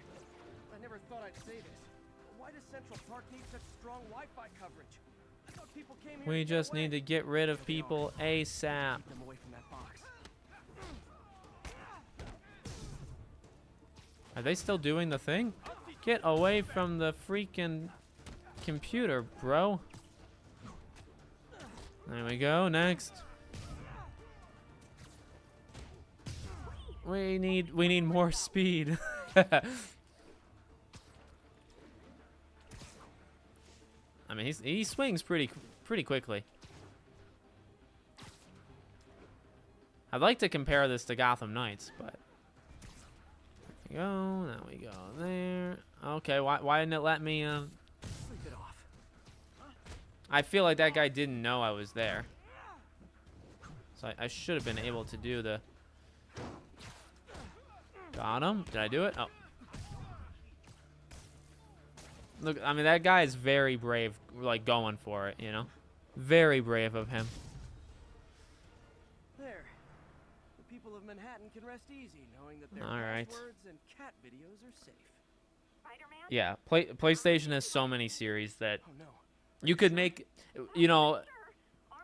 I never thought I'd say this. Why does Central Park need such strong Wi-Fi coverage? I thought people came here We to get just away. need to get rid of people ASAP. Keep them away from that box. Are they still doing the thing? Get away from the freaking computer, bro. There we go. Next. We need more speed. I mean, he swings pretty quickly. I'd like to compare this to Gotham Knights, but there we go. Now we go there. Okay, why didn't it let me? Sleep it off. I feel like that guy didn't know I was there, so I should have been able to do the. Got him. Did I do it? Oh. Look, I mean, that guy is very brave, like, going for it, you know? Very brave of him. There. The people of Manhattan can rest easy knowing that their All right. passwords and cat videos are safe. Spider-Man? Yeah, PlayStation has so many series that Oh no. you could make, you know,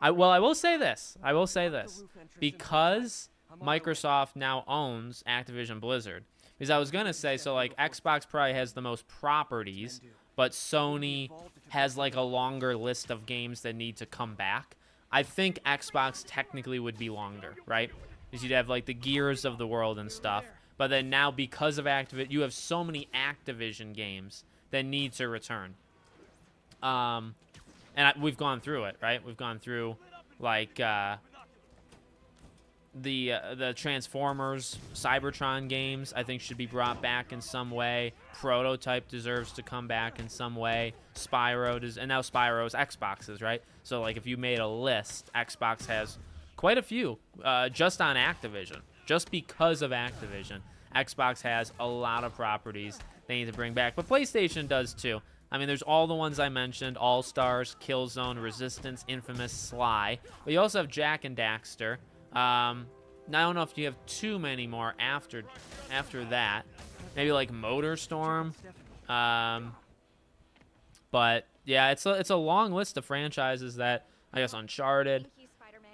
I will say this. I will say this. Because Microsoft now owns Activision Blizzard. Because I was going to say, so, like, Xbox probably has the most properties, but Sony has, like, a longer list of games that need to come back. I think Xbox technically would be longer, right? Because you'd have, like, the Gears of the world and stuff. But then now, because of Activision, you have so many Activision games that need to return. We've gone through it, right? We've gone through, like, the Transformers, Cybertron games, I think should be brought back in some way. Prototype deserves to come back in some way. Spyro does, and now Spyro's Xboxes, right? So, like, if you made a list, Xbox has quite a few just on Activision. Just because of Activision, Xbox has a lot of properties they need to bring back. But PlayStation does too. I mean, there's all the ones I mentioned: All Stars, Killzone, Resistance, Infamous, Sly. But you also have Jak and Daxter. I don't know if you have too many more after that. Maybe like Motorstorm. But yeah, it's a long list of franchises that, I guess, Uncharted. Thank you, Spider-Man.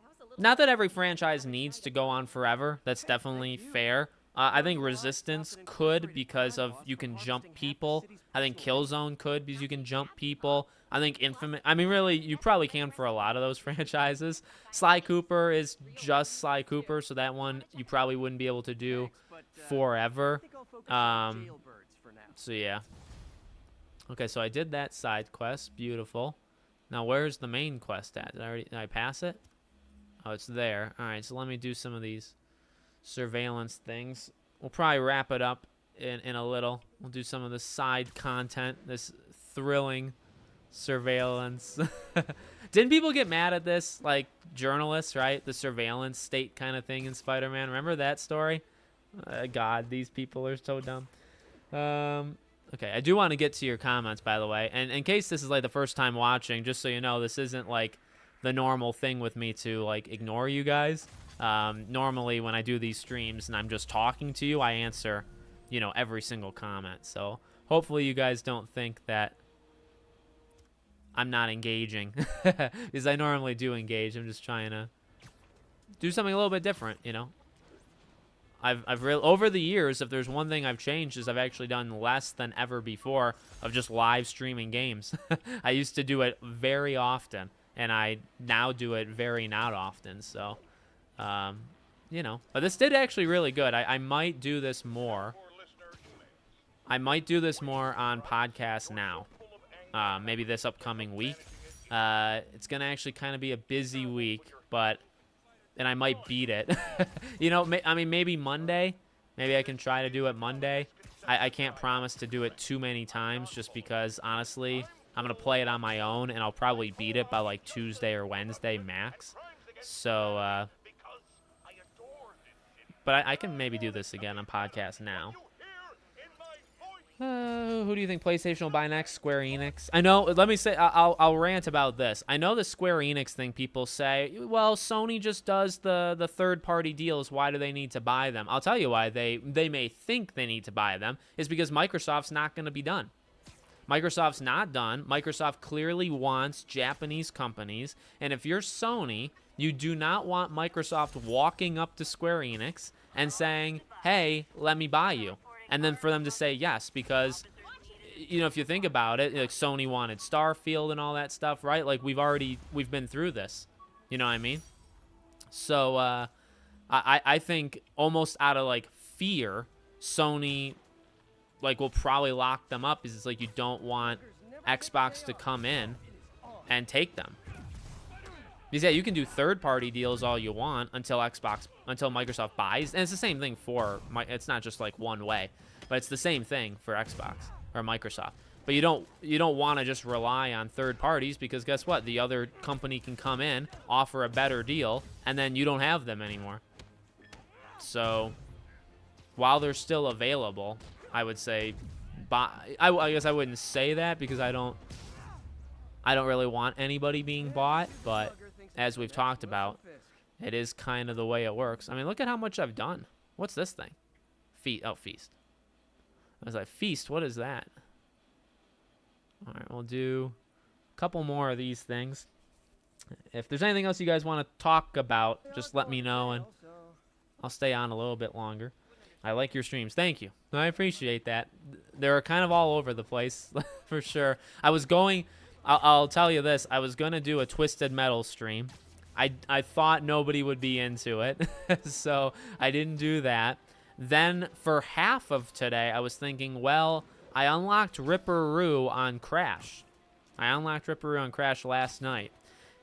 That was a little Not that every franchise needs to go on forever. That's definitely fair. I think Resistance could because of you can jump people. I think Killzone could because you can jump people. I think Infamous. I mean, really, you probably can for a lot of those franchises. Sly Cooper is just Sly Cooper, so that one you probably wouldn't be able to do forever. So yeah. Okay, so I did that side quest. Beautiful. Now where's the main quest at? Did I pass it? Oh, it's there. All right, so let me do some of these surveillance things. We'll probably wrap it up in a little. We'll do some of the side content, this thrilling surveillance. Didn't people get mad at this, like journalists, right? The surveillance state kind of thing in Spider-Man. Remember that story? God, these people are so dumb. Okay, I do want to get to your comments, by the way. And in case this is like the first time watching, just so you know, this isn't like the normal thing with me to like ignore you guys. Normally when I do these streams and I'm just talking to you, I answer, you know, every single comment. So hopefully you guys don't think that I'm not engaging because I normally do engage. I'm just trying to do something a little bit different, you know. I've really, over the years, if there's one thing I've changed is I've actually done less than ever before of just live streaming games. I used to do it very often, and I now do it very not often. So, you know, but this did actually really good. I might do this more. I might do this more on podcast now. Maybe this upcoming week. It's gonna actually kind of be a busy week, and I might beat it. You know, I mean, maybe Monday. Maybe I can try to do it Monday. I can't promise to do it too many times just because, honestly, I'm going to play it on my own, and I'll probably beat it by, like, Tuesday or Wednesday max. So, but I can maybe do this again on podcast now. Who do you think PlayStation will buy next? Square Enix? I know, let me say, I'll rant about this. I know the Square Enix thing, people say, well, Sony just does the third-party deals. Why do they need to buy them? I'll tell you why they may think they need to buy them is because Microsoft's not going to be done. Microsoft's not done. Microsoft clearly wants Japanese companies, and if you're Sony, you do not want Microsoft walking up to Square Enix and saying, hey, let me buy you. And then for them to say yes, because, you know, if you think about it, like Sony wanted Starfield and all that stuff, right? Like we've been through this, you know what I mean? So I think almost out of like fear, Sony like will probably lock them up because it's like you don't want Xbox to come in and take them. Because yeah, you can do third-party deals all you want until Microsoft buys, and it's the same thing for it's not just like one way, but it's the same thing for Xbox or Microsoft. But you don't want to just rely on third parties because guess what? The other company can come in, offer a better deal, and then you don't have them anymore. So while they're still available, I would say buy. I guess I wouldn't say that because I don't really want anybody being bought, but as we've talked about, it is kind of the way it works. I mean, look at how much I've done. What's this thing? Feast. I was like, Feast, what is that? All right, we'll do a couple more of these things. If there's anything else you guys want to talk about, just let me know, and I'll stay on a little bit longer. I like your streams. Thank you. I appreciate that. They're kind of all over the place, for sure. I'll tell you this. I was going to do a Twisted Metal stream. I thought nobody would be into it, so I didn't do that. Then for half of today, I was thinking, well, I unlocked Ripperoo on Crash. I unlocked Ripperoo on Crash last night,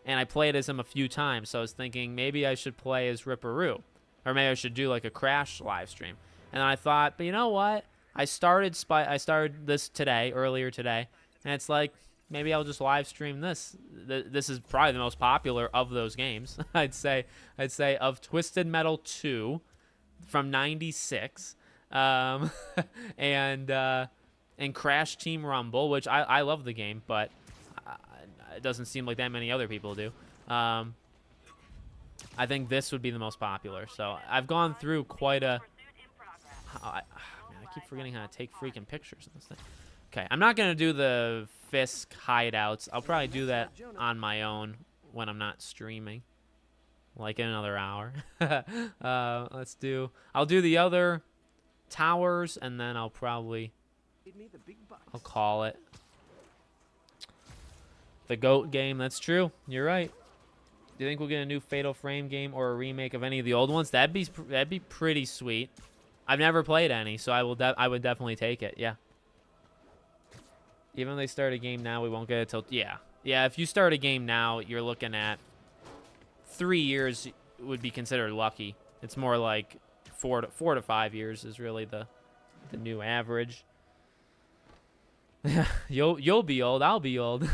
and I played as him a few times, so I was thinking maybe I should play as Ripperoo, or maybe I should do like a Crash live stream. And then I thought, but you know what? I started this earlier today, and it's like, maybe I'll just live stream this. This is probably the most popular of those games. I'd say of Twisted Metal 2 from '96, and Crash Team Rumble, which I love the game, but it doesn't seem like that many other people do. I think this would be the most popular. So I've gone through quite a. Man, I keep forgetting how to take freaking pictures in this thing. Okay, I'm not going to do the Fisk hideouts. I'll probably do that on my own when I'm not streaming. Like in another hour. I'll do the other towers, and then I'll call it the GOAT game. That's true. You're right. Do you think we'll get a new Fatal Frame game or a remake of any of the old ones? That'd be pretty sweet. I've never played any, so I would definitely take it. Yeah. Even if they start a game now, we won't get it till yeah. If you start a game now, you're looking at 3 years would be considered lucky. It's more like 4 to 5 years is really the new average. You'll be old. I'll be old.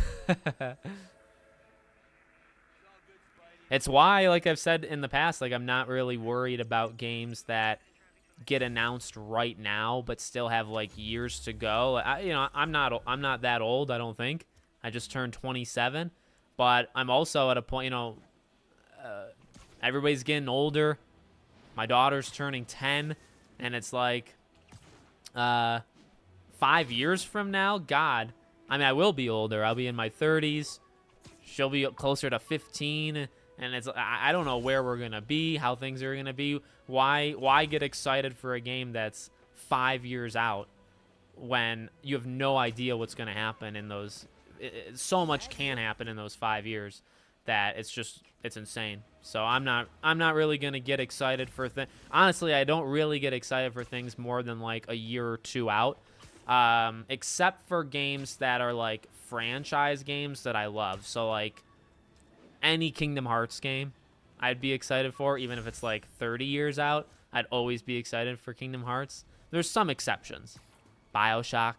It's why, like I've said in the past, like I'm not really worried about games that get announced right now but still have like years to go. I'm not that old, I don't think. I just turned 27, but I'm also at a point, everybody's getting older. My daughter's turning 10, and it's like 5 years from now, God, I mean, I will be older. I'll be in my 30s. She'll be closer to 15. And it's I don't know where we're gonna be, how things are gonna be. Why get excited for a game that's 5 years out when you have no idea what's gonna happen in those? So much can happen in those 5 years that it's insane. So I'm not really gonna get excited for things. Honestly, I don't really get excited for things more than like a year or two out. except for games that are like franchise games that I love. So like any Kingdom Hearts game I'd be excited for, even if it's like 30 years out. I'd always be excited for Kingdom Hearts. There's some exceptions. BioShock.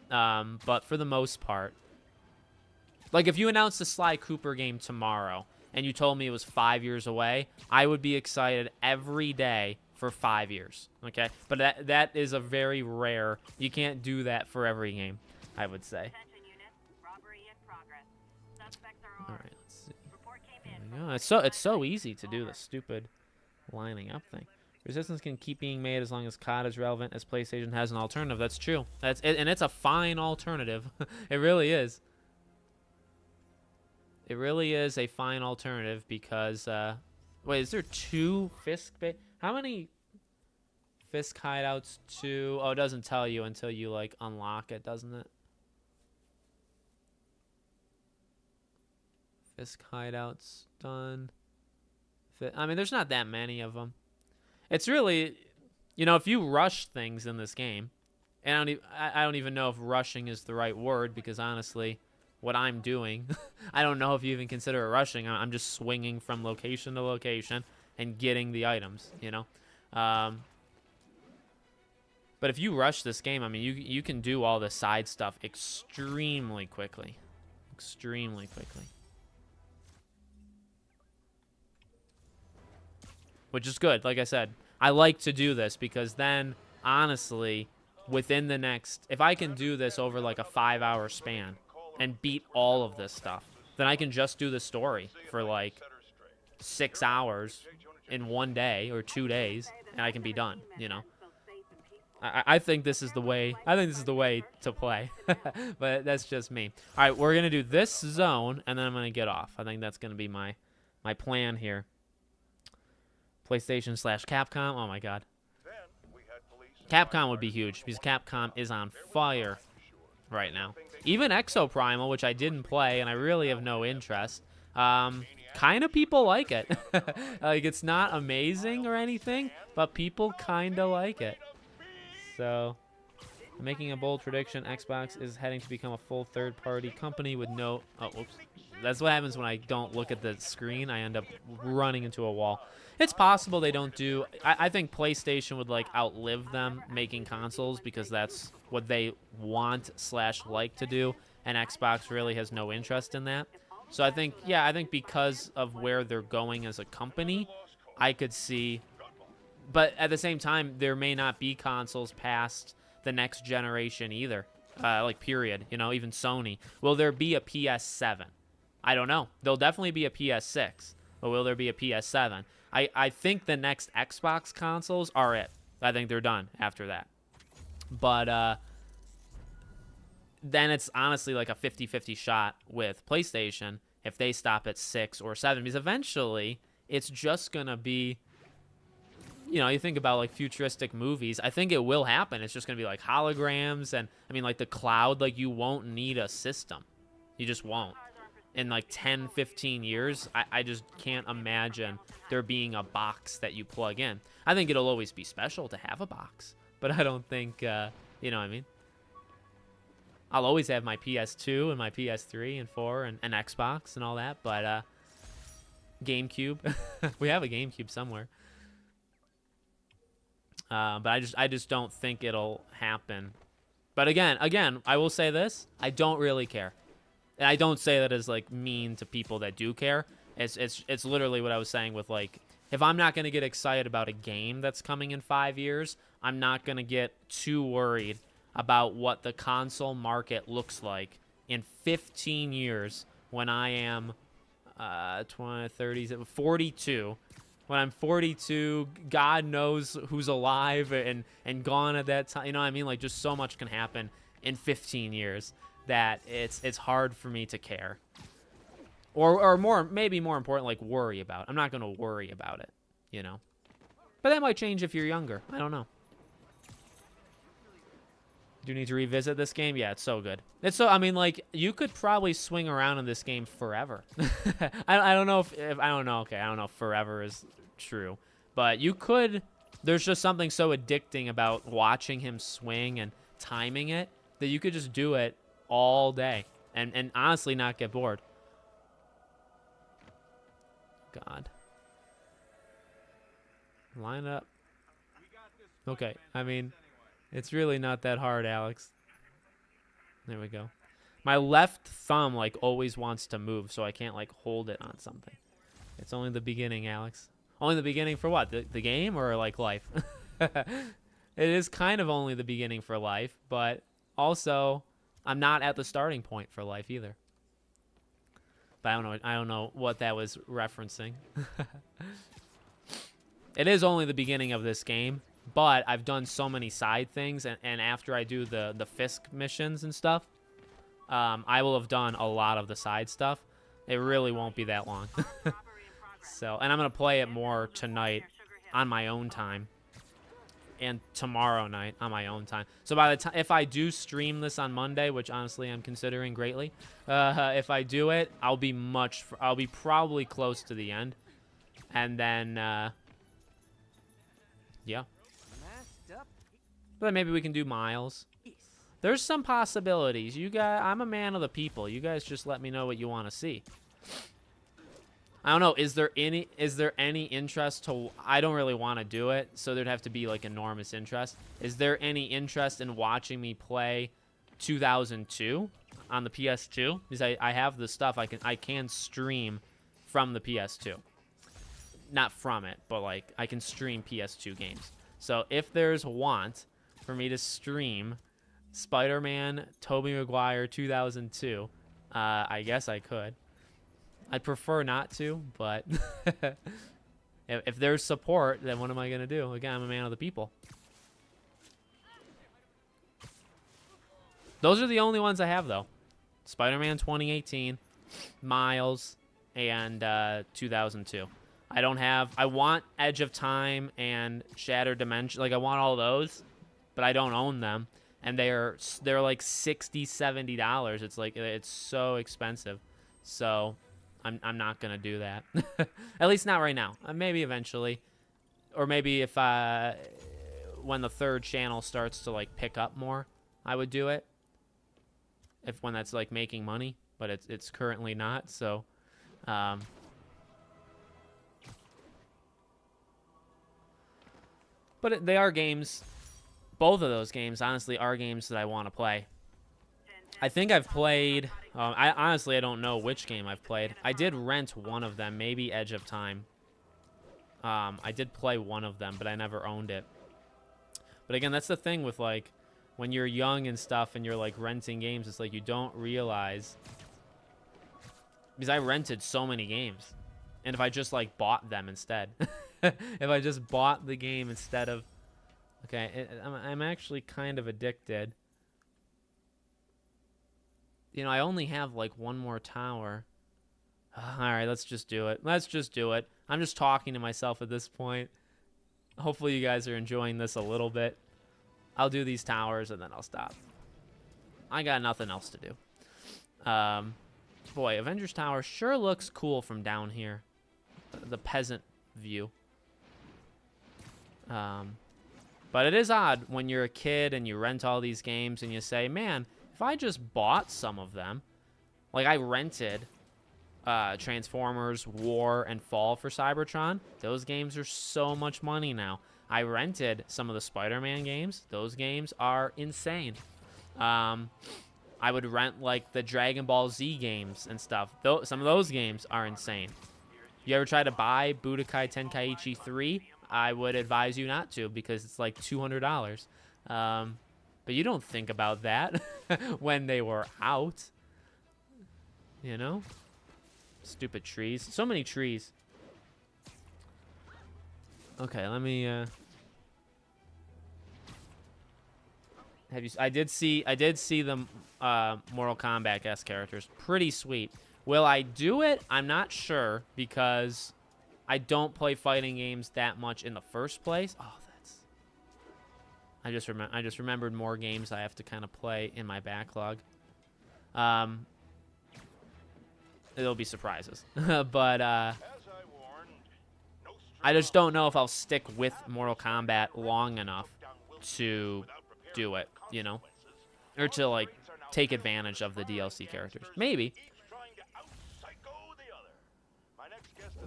But for the most part, like if you announced a Sly Cooper game tomorrow and you told me it was 5 years away, I would be excited every day for 5 years. Okay? But that is a very rare, you can't do that for every game, I would say. All right, let's see. There we go. It's so easy to do the stupid lining up thing. Resistance can keep being made as long as COD is relevant, as PlayStation has an alternative. That's true. That's it, and it's a fine alternative. It really is. It really is a fine alternative because wait, is there 2 Fisk? How many Fisk hideouts? 2? Oh, it doesn't tell you until you like unlock it, doesn't it? Fisk hideouts done. I mean, there's not that many of them. It's really, you know, if you rush things in this game, and I don't even know if rushing is the right word, because honestly, what I'm doing, I don't know if you even consider it rushing. I'm just swinging from location to location and getting the items, you know. But if you rush this game, I mean, you can do all the side stuff extremely quickly. Extremely quickly. Which is good. Like I said, I like to do this because then, honestly, within the next... If I can do this over like a 5-hour span and beat all of this stuff, then I can just do the story for like 6 hours in 1 day or 2 days, and I can be done, you know? I think this is the way... I think this is the way to play. But that's just me. All right, we're going to do this zone, and then I'm going to get off. I think that's going to be my plan here. PlayStation / Capcom. Oh my god. Capcom would be huge because Capcom is on fire right now. Even Exoprimal, which I didn't play and I really have no interest, kind of people like it. Like, it's not amazing or anything, but people kind of like it. So, making a bold prediction, Xbox is heading to become a full third-party company with no... Oh, whoops. That's what happens when I don't look at the screen. I end up running into a wall. It's possible they don't do... I think PlayStation would, like, outlive them making consoles because that's what they want / like to do, and Xbox really has no interest in that. So I think, yeah, I think because of where they're going as a company, I could see... But at the same time, there may not be consoles past the next generation either. Like, period. You know, even Sony. Will there be a PS7? I don't know. There'll definitely be a PS6. But will there be a PS7? I think the next Xbox consoles are it. I think they're done after that. But then it's honestly like a 50-50 shot with PlayStation if they stop at 6 or 7. Because eventually, it's just going to be... You know, you think about, like, futuristic movies. I think it will happen. It's just going to be, like, holograms. And, I mean, like, the cloud, like, you won't need a system. You just won't. In, like, 10, 15 years, I just can't imagine there being a box that you plug in. I think it'll always be special to have a box. But I don't think, you know what I mean? I'll always have my PS2 and my PS3 and 4 and Xbox and all that. But, GameCube. We have a GameCube somewhere. But I just don't think it'll happen. But again, I will say this: I don't really care, and I don't say that as like mean to people that do care. It's literally what I was saying with, like, if I'm not gonna get excited about a game that's coming in 5 years, I'm not gonna get too worried about what the console market looks like in 15 years when I am 20, 30, 42. When I'm 42, God knows who's alive and gone at that time. You know what I mean? Like, just so much can happen in 15 years that it's hard for me to care. Or more, maybe more important, like, worry about. I'm not going to worry about it, you know? But that might change if you're younger. I don't know. Do you need to revisit this game? Yeah, it's so good. It's so, I mean, like, you could probably swing around in this game forever. I don't know if I don't know. Okay, I don't know if forever is true, but you could. There's just something so addicting about watching him swing and timing it that you could just do it all day and honestly not get bored. God. Line up. Okay, I mean, it's really not that hard, Alex. There we go. My left thumb, like, always wants to move, so I can't, like, hold it on something. It's only the beginning, Alex. Only the beginning for what? The game or, like, life? It is kind of only the beginning for life, but also I'm not at the starting point for life either. But I don't know what that was referencing. It is only the beginning of this game, but I've done so many side things, and after I do the Fisk missions and stuff, I will have done a lot of the side stuff. It really won't be that long. So, and I'm going to play it more tonight on my own time, and tomorrow night on my own time. So by the time, if I do stream this on Monday, which honestly I'm considering greatly, if I do it, I'll be probably close to the end, and then yeah. But maybe we can do Miles. There's some possibilities. You guys, I'm a man of the people. You guys just let me know what you want to see. I don't know. Is there any interest to? I don't really want to do it, so there'd have to be like enormous interest. Is there any interest in watching me play 2002 on the PS2? Because I have the stuff. I can stream from the PS2. Not from it, but like I can stream PS2 games. So if there's want for me to stream Spider-Man Tobey Maguire 2002, I guess I could. I'd prefer not to, but if there's support, then what am I gonna do? Again, I'm a man of the people. Those are the only ones I have though. Spider-Man 2018, Miles, and 2002. I want Edge of Time and Shattered Dimension. Like, I want all those, but I don't own them. And they're like $60, $70. It's like, it's so expensive. So I'm not going to do that. At least not right now. Maybe eventually. Or maybe if when the third channel starts to like pick up more, I would do it. When that's like making money, but it's currently not. So but they are games. Both of those games, honestly, are games that I want to play. I think I've played... I don't know which game I've played. I did rent one of them, maybe Edge of Time. I did play one of them, but I never owned it. But again, that's the thing with, like, when you're young and stuff and you're, like, renting games, it's like you don't realize... Because I rented so many games. And if I just, like, bought them instead... If I just bought the game instead of... Okay, I'm actually kind of addicted. You know, I only have, like, one more tower. Alright, let's just do it. Let's just do it. I'm just talking to myself at this point. Hopefully you guys are enjoying this a little bit. I'll do these towers, and then I'll stop. I got nothing else to do. Boy, Avengers Tower sure looks cool from down here. The peasant view. But it is odd when you're a kid and you rent all these games and you say, man, if I just bought some of them, like I rented Transformers, War, and Fall for Cybertron. Those games are so much money now. I rented some of the Spider-Man games. Those games are insane. I would rent like the Dragon Ball Z games and stuff. Some of those games are insane. You ever try to buy Budokai Tenkaichi 3? I would advise you not to because it's like $200. But you don't think about that when they were out. You know? Stupid trees. So many trees. Okay, let me have you I did see the Mortal Kombat-esque characters. Pretty sweet. Will I do it? I'm not sure because I don't play fighting games that much in the first place. Oh, I just remembered more games I have to kind of play in my backlog. It'll be surprises. But I just don't know if I'll stick with Mortal Kombat long enough to do it, you know? or to like take advantage of the DLC characters. Maybe.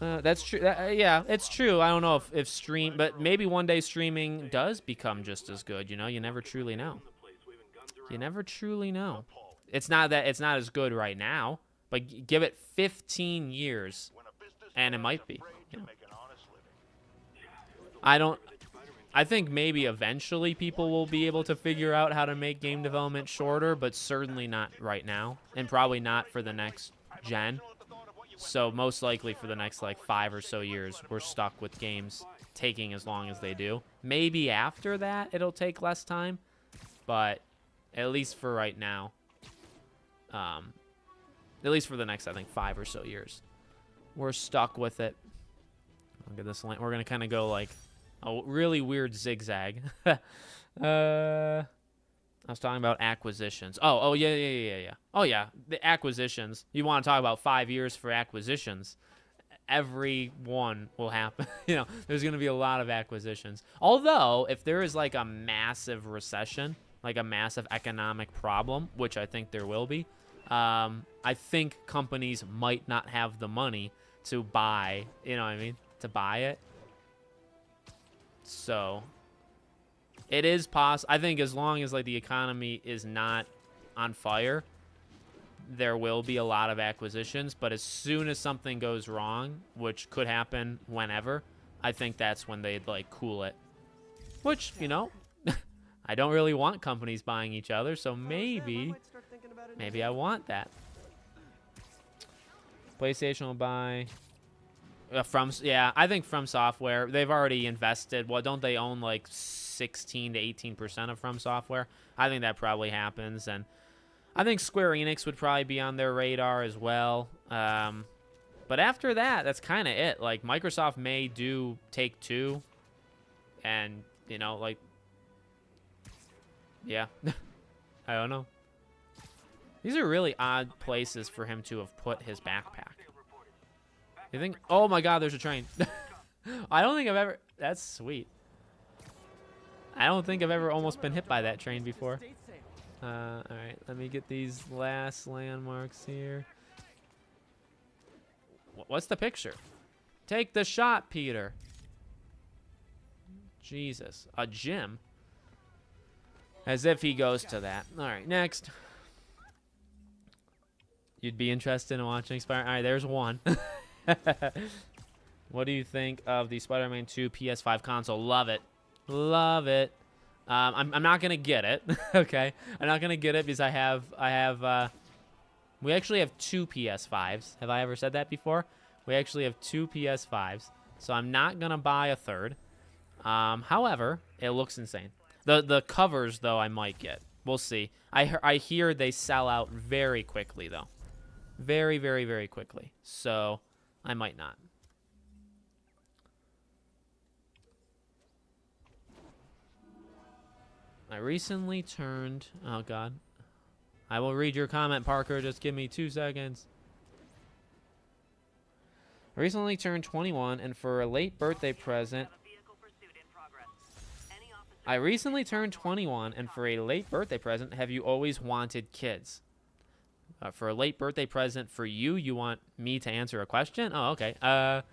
That's true. Yeah, it's true. I don't know if stream, but maybe one day streaming does become just as good. You know, you never truly know. You never truly know. It's not as good right now, but give it 15 years, and it might be. You know. I think maybe eventually people will be able to figure out how to make game development shorter, but certainly not right now, and probably not for the next gen. So most likely for the next like 5 or so years, we're stuck with games taking as long as they do. Maybe after that it'll take less time, but at least for right now, at least for the next, I think, 5 or so years, we're stuck with it. Look at this line. We're gonna kind of go like a really weird zigzag. I was talking about acquisitions. Oh, yeah. Oh, yeah, the acquisitions. You want to talk about 5 years for acquisitions. Every one will happen. You know, there's going to be a lot of acquisitions. Although, if there is like a massive recession, like a massive economic problem, which I think there will be, I think companies might not have the money to buy, you know what I mean, to buy it. So it is possible. I think as long as like the economy is not on fire, there will be a lot of acquisitions. But as soon as something goes wrong, which could happen whenever, I think that's when they'd like cool it. Which, you know, I don't really want companies buying each other, so maybe I want that. PlayStation will buy I think From Software. They've already invested. Well, don't they own like 16 to 18% of From Software? I think that probably happens, and I think Square Enix would probably be on their radar as well. But after that, that's kind of it. Like Microsoft may do Take-Two, and you know, like, yeah, I don't know. These are really odd places for him to have put his backpack. You think? Oh my God, there's a train. I don't think I've ever. That's sweet. I don't think I've ever almost been hit by that train before. All right, let me get these last landmarks here. What's the picture? Take the shot, Peter. Jesus, a gym. As if he goes to that. All right, next. You'd be interested in watching Spider. All right, there's one. What do you think of the Spider-Man 2 PS5 console? Love it. Love it. I'm not going to get it. Okay. I'm not going to get it because we actually have 2 PS5s. Have I ever said that before? We actually have 2 PS5s. So I'm not going to buy a third. However, it looks insane. The covers, though, I might get. We'll see. I hear they sell out very quickly, though. Very, very, very quickly. So I might not. I recently turned... Oh, God. I will read your comment, Parker. Just give me 2 seconds. I recently turned 21, and for a late birthday present... I recently turned 21, and for a late birthday present, have you always wanted kids? For a late birthday present for you, you want me to answer a question? Oh, okay. Have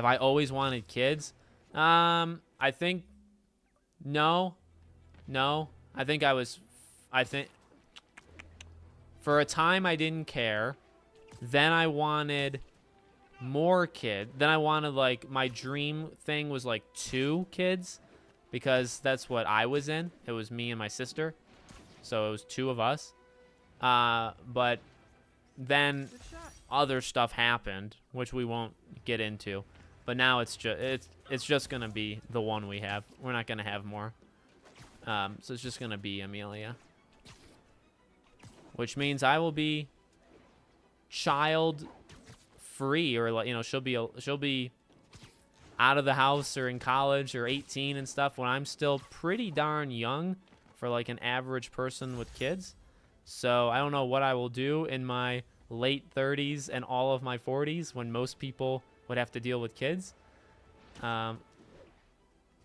I always wanted kids? I think... No. I think for a time I didn't care. Then I wanted more kids. Then I wanted, like, my dream thing was like 2 kids. Because that's what I was in. It was me and my sister. So it was 2 of us. But then other stuff happened, which we won't get into. But now it's just gonna be the one we have. We're not gonna have more. So it's just gonna be Amelia, which means I will be child free, or like, you know, she'll be out of the house or in college or 18 and stuff when I'm still pretty darn young for like an average person with kids. So I don't know what I will do in my late 30s and all of my 40s when most people would have to deal with kids.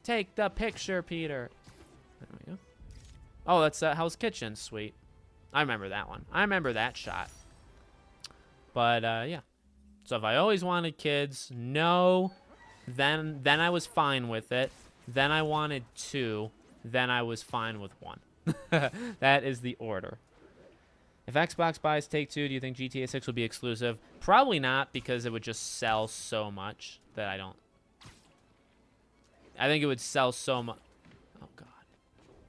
Take the picture, Peter. There we go. Oh, that's Hell's Kitchen. Sweet. I remember that one. I remember that shot. But, yeah. So if I always wanted kids, no. Then I was fine with it. Then I wanted 2. Then I was fine with 1. That is the order. If Xbox buys Take-Two, do you think GTA 6 will be exclusive? Probably not, because it would just sell so much that I don't. I think it would sell so much. Oh, God.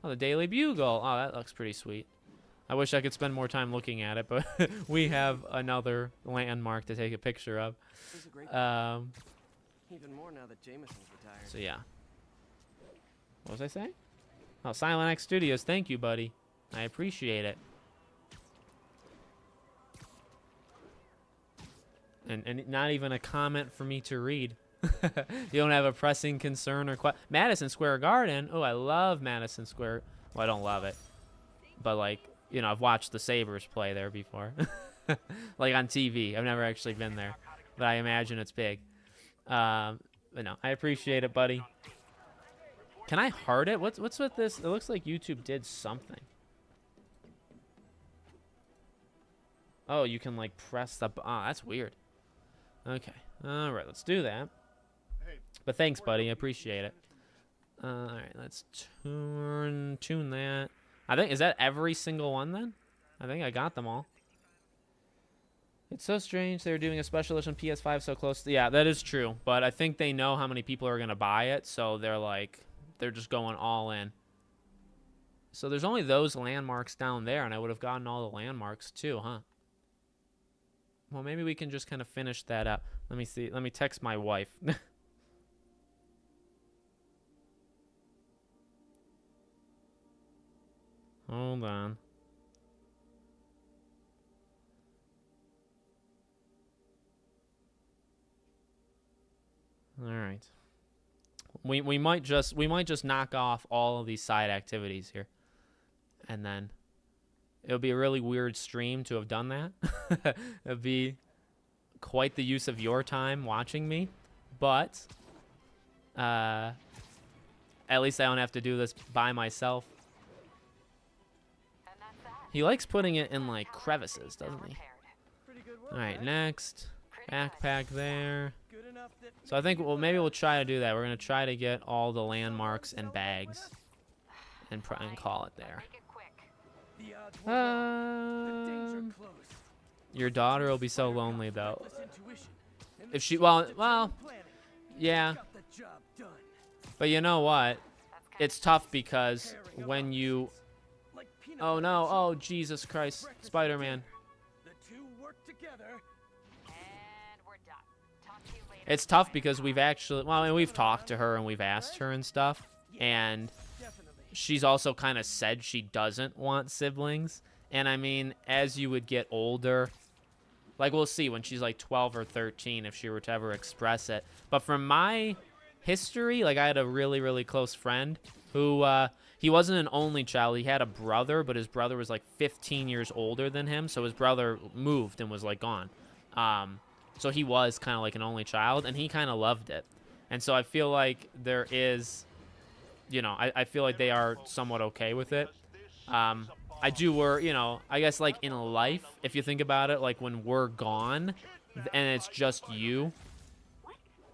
Oh, the Daily Bugle. Oh, that looks pretty sweet. I wish I could spend more time looking at it, but we have another landmark to take a picture of. It's a great even more now that Jameson's retired. So, yeah. What was I saying? Oh, Silent X Studios. Thank you, buddy. I appreciate it. And not even a comment for me to read. You don't have a pressing concern or Madison Square Garden. Oh, I love Madison Square. Well, I don't love it, but like, you know, I've watched the Sabres play there before, like on TV. I've never actually been there, but I imagine it's big. But no, I appreciate it, buddy. Can I heart it? What's with this? It looks like YouTube did something. Oh, you can like press the. Oh, that's weird. Okay. All right, let's do that. But thanks, buddy. I appreciate it. All right, let's tune that. I think, is that every single one then? I think I got them all. It's so strange they're doing a special edition PS5 so close to, yeah, that is true. But I think they know how many people are going to buy it, so they're like, they're just going all in. So there's only those landmarks down there, and I would have gotten all the landmarks too, huh? Well, maybe we can just kind of finish that up. Let me see. Let me text my wife. Hold on. All right. We might just knock off all of these side activities here, and then it would be a really weird stream to have done that. It'd be quite the use of your time watching me, but at least I don't have to do this by myself. He likes putting it in like crevices, doesn't he? All right, next backpack there. So I think, well, maybe we'll try to do that. We're gonna try to get all the landmarks and bags, and call it there. Your daughter will be so lonely though. If she, well, yeah. But you know what? It's tough because when you, oh no, oh Jesus Christ, Spider-Man. It's tough because we've actually, well, I mean, we've talked to her and we've asked her and stuff, and she's also kind of said she doesn't want siblings. And I mean, as you would get older, like we'll see when she's like 12 or 13 if she were to ever express it. But from my history, like I had a really, really close friend who, he wasn't an only child. He had a brother, but his brother was like 15 years older than him. So his brother moved and was like gone. So he was kind of like an only child, and he kind of loved it. And so I feel like there is, you know, I feel like they are somewhat okay with it. I do worry, you know, I guess like in life, if you think about it, like when we're gone and it's just you,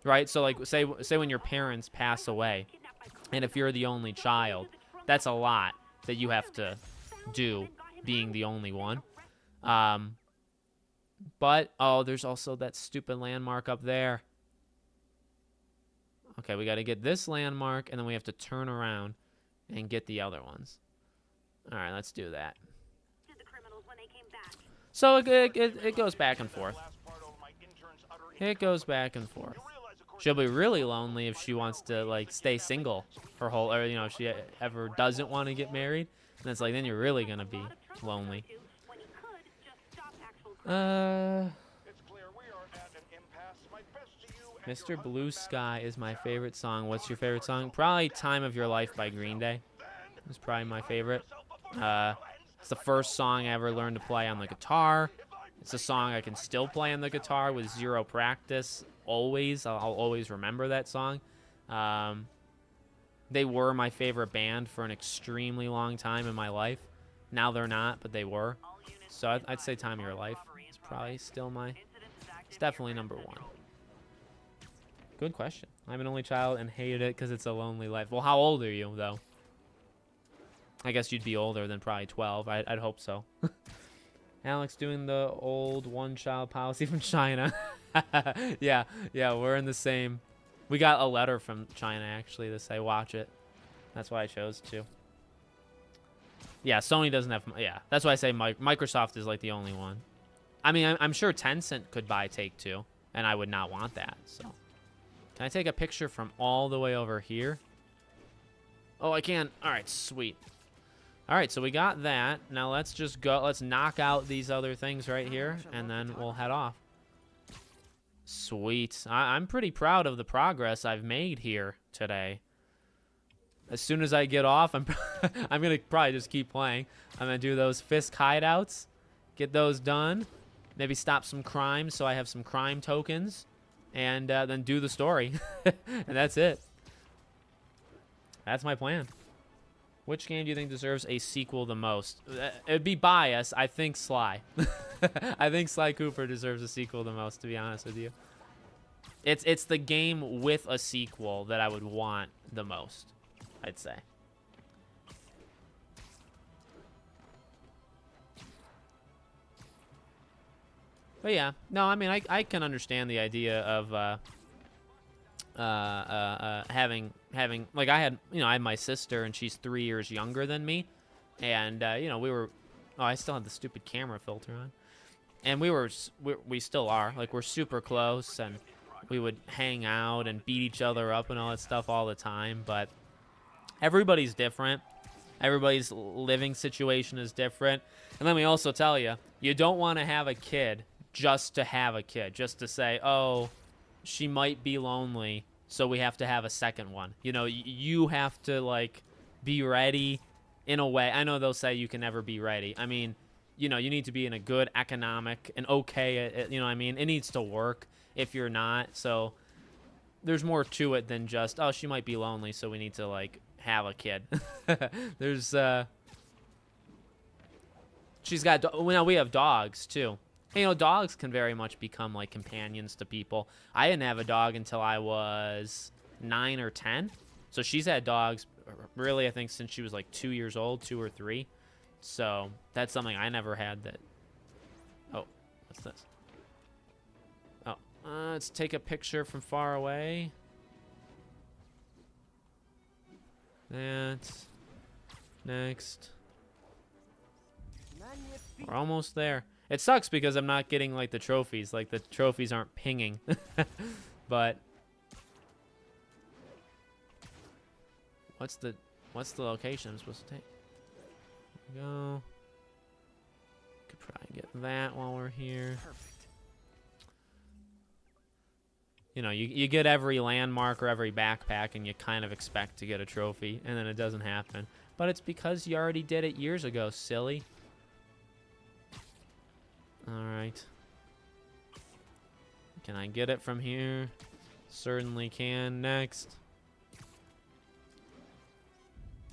right? So like say when your parents pass away, and if you're the only child, that's a lot that you have to do being the only one. But, oh, there's also that stupid landmark up there. Okay, we got to get this landmark, and then we have to turn around and get the other ones. All right, let's do that. So it goes back and forth. It goes back and forth. She'll be really lonely if she wants to, like, stay single her whole, or, you know, if she ever doesn't want to get married. And it's like, then you're really going to be lonely. Mr. Blue Sky is my favorite song. What's your favorite song? Probably Time of Your Life by Green Day. It's probably my favorite. It's the first song I ever learned to play on the guitar. It's a song I can still play on the guitar with zero practice. Always. I'll always remember that song. They were my favorite band for an extremely long time in my life. Now they're not, but they were. So I'd say Time of Your Life is probably still my... It's definitely number one. Good question. I'm an only child and hated it because it's a lonely life. Well, how old are you, though? I guess you'd be older than probably 12. I'd hope so. Alex doing the old one-child policy from China. yeah, we're in the same... We got a letter from China, actually, to say, watch it. That's why I chose to. Yeah, Sony doesn't have... Yeah, that's why I say Microsoft is, like, the only one. I mean, I'm sure Tencent could buy Take-Two, and I would not want that, so... Can I take a picture from all the way over here? Oh, I can. All right, sweet. All right, so we got that. Now let's just go. Let's knock out these other things right here, and then we'll head off. Sweet. I'm pretty proud of the progress I've made here today. As soon as I get off, I'm going to probably just keep playing. I'm going to do those Fisk hideouts, get those done, maybe stop some crime so I have some crime tokens. And then do the story. And that's it. That's my plan. Which game do you think deserves a sequel the most? It'd be bias. I think Sly. I think Sly Cooper deserves a sequel the most, to be honest with you. It's the game with a sequel that I would want the most, I'd say. But yeah, no, I mean, I can understand the idea of having like I had my sister and she's 3 years younger than me, and I still had the stupid camera filter on, and we still are, like, we're super close, and we would hang out and beat each other up and all that stuff all the time. But everybody's different. Everybody's living situation is different, and let me also tell you, you don't want to have a kid just to have a kid, just to say, oh, she might be lonely, so we have to have a second one. You have to, like, be ready in a way. I know they'll say you can never be ready. I mean, you need to be in a good economic and okay, I mean, it needs to work if you're not. So there's more to it than just, oh, she might be lonely, so we need to, like, have a kid. There's, she's got, we have dogs, too. Dogs can very much become, like, companions to people. I didn't have a dog until I was 9 or 10. So she's had dogs, really, I think, since she was, like, 2 years old, 2 or 3. So that's something I never had that... Oh, what's this? Oh, let's take a picture from far away. That's... Next. We're almost there. It sucks because I'm not getting, like, the trophies. Like, the trophies aren't pinging. But what's the location I'm supposed to take? There we go. Could probably get that while we're here. Perfect. You get every landmark or every backpack, and you kind of expect to get a trophy, and then it doesn't happen. But it's because you already did it years ago, silly. Alright. Can I get it from here? Certainly can. Next.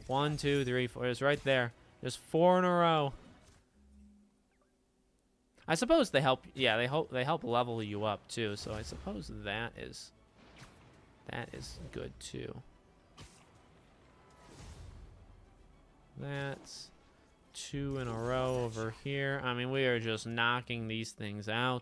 1, 2, 3, 4. It's right there. There's 4 in a row. I suppose they help. Yeah, they help level you up too. So I suppose that is good too. That's 2 in a row over here. I mean, we are just knocking these things out.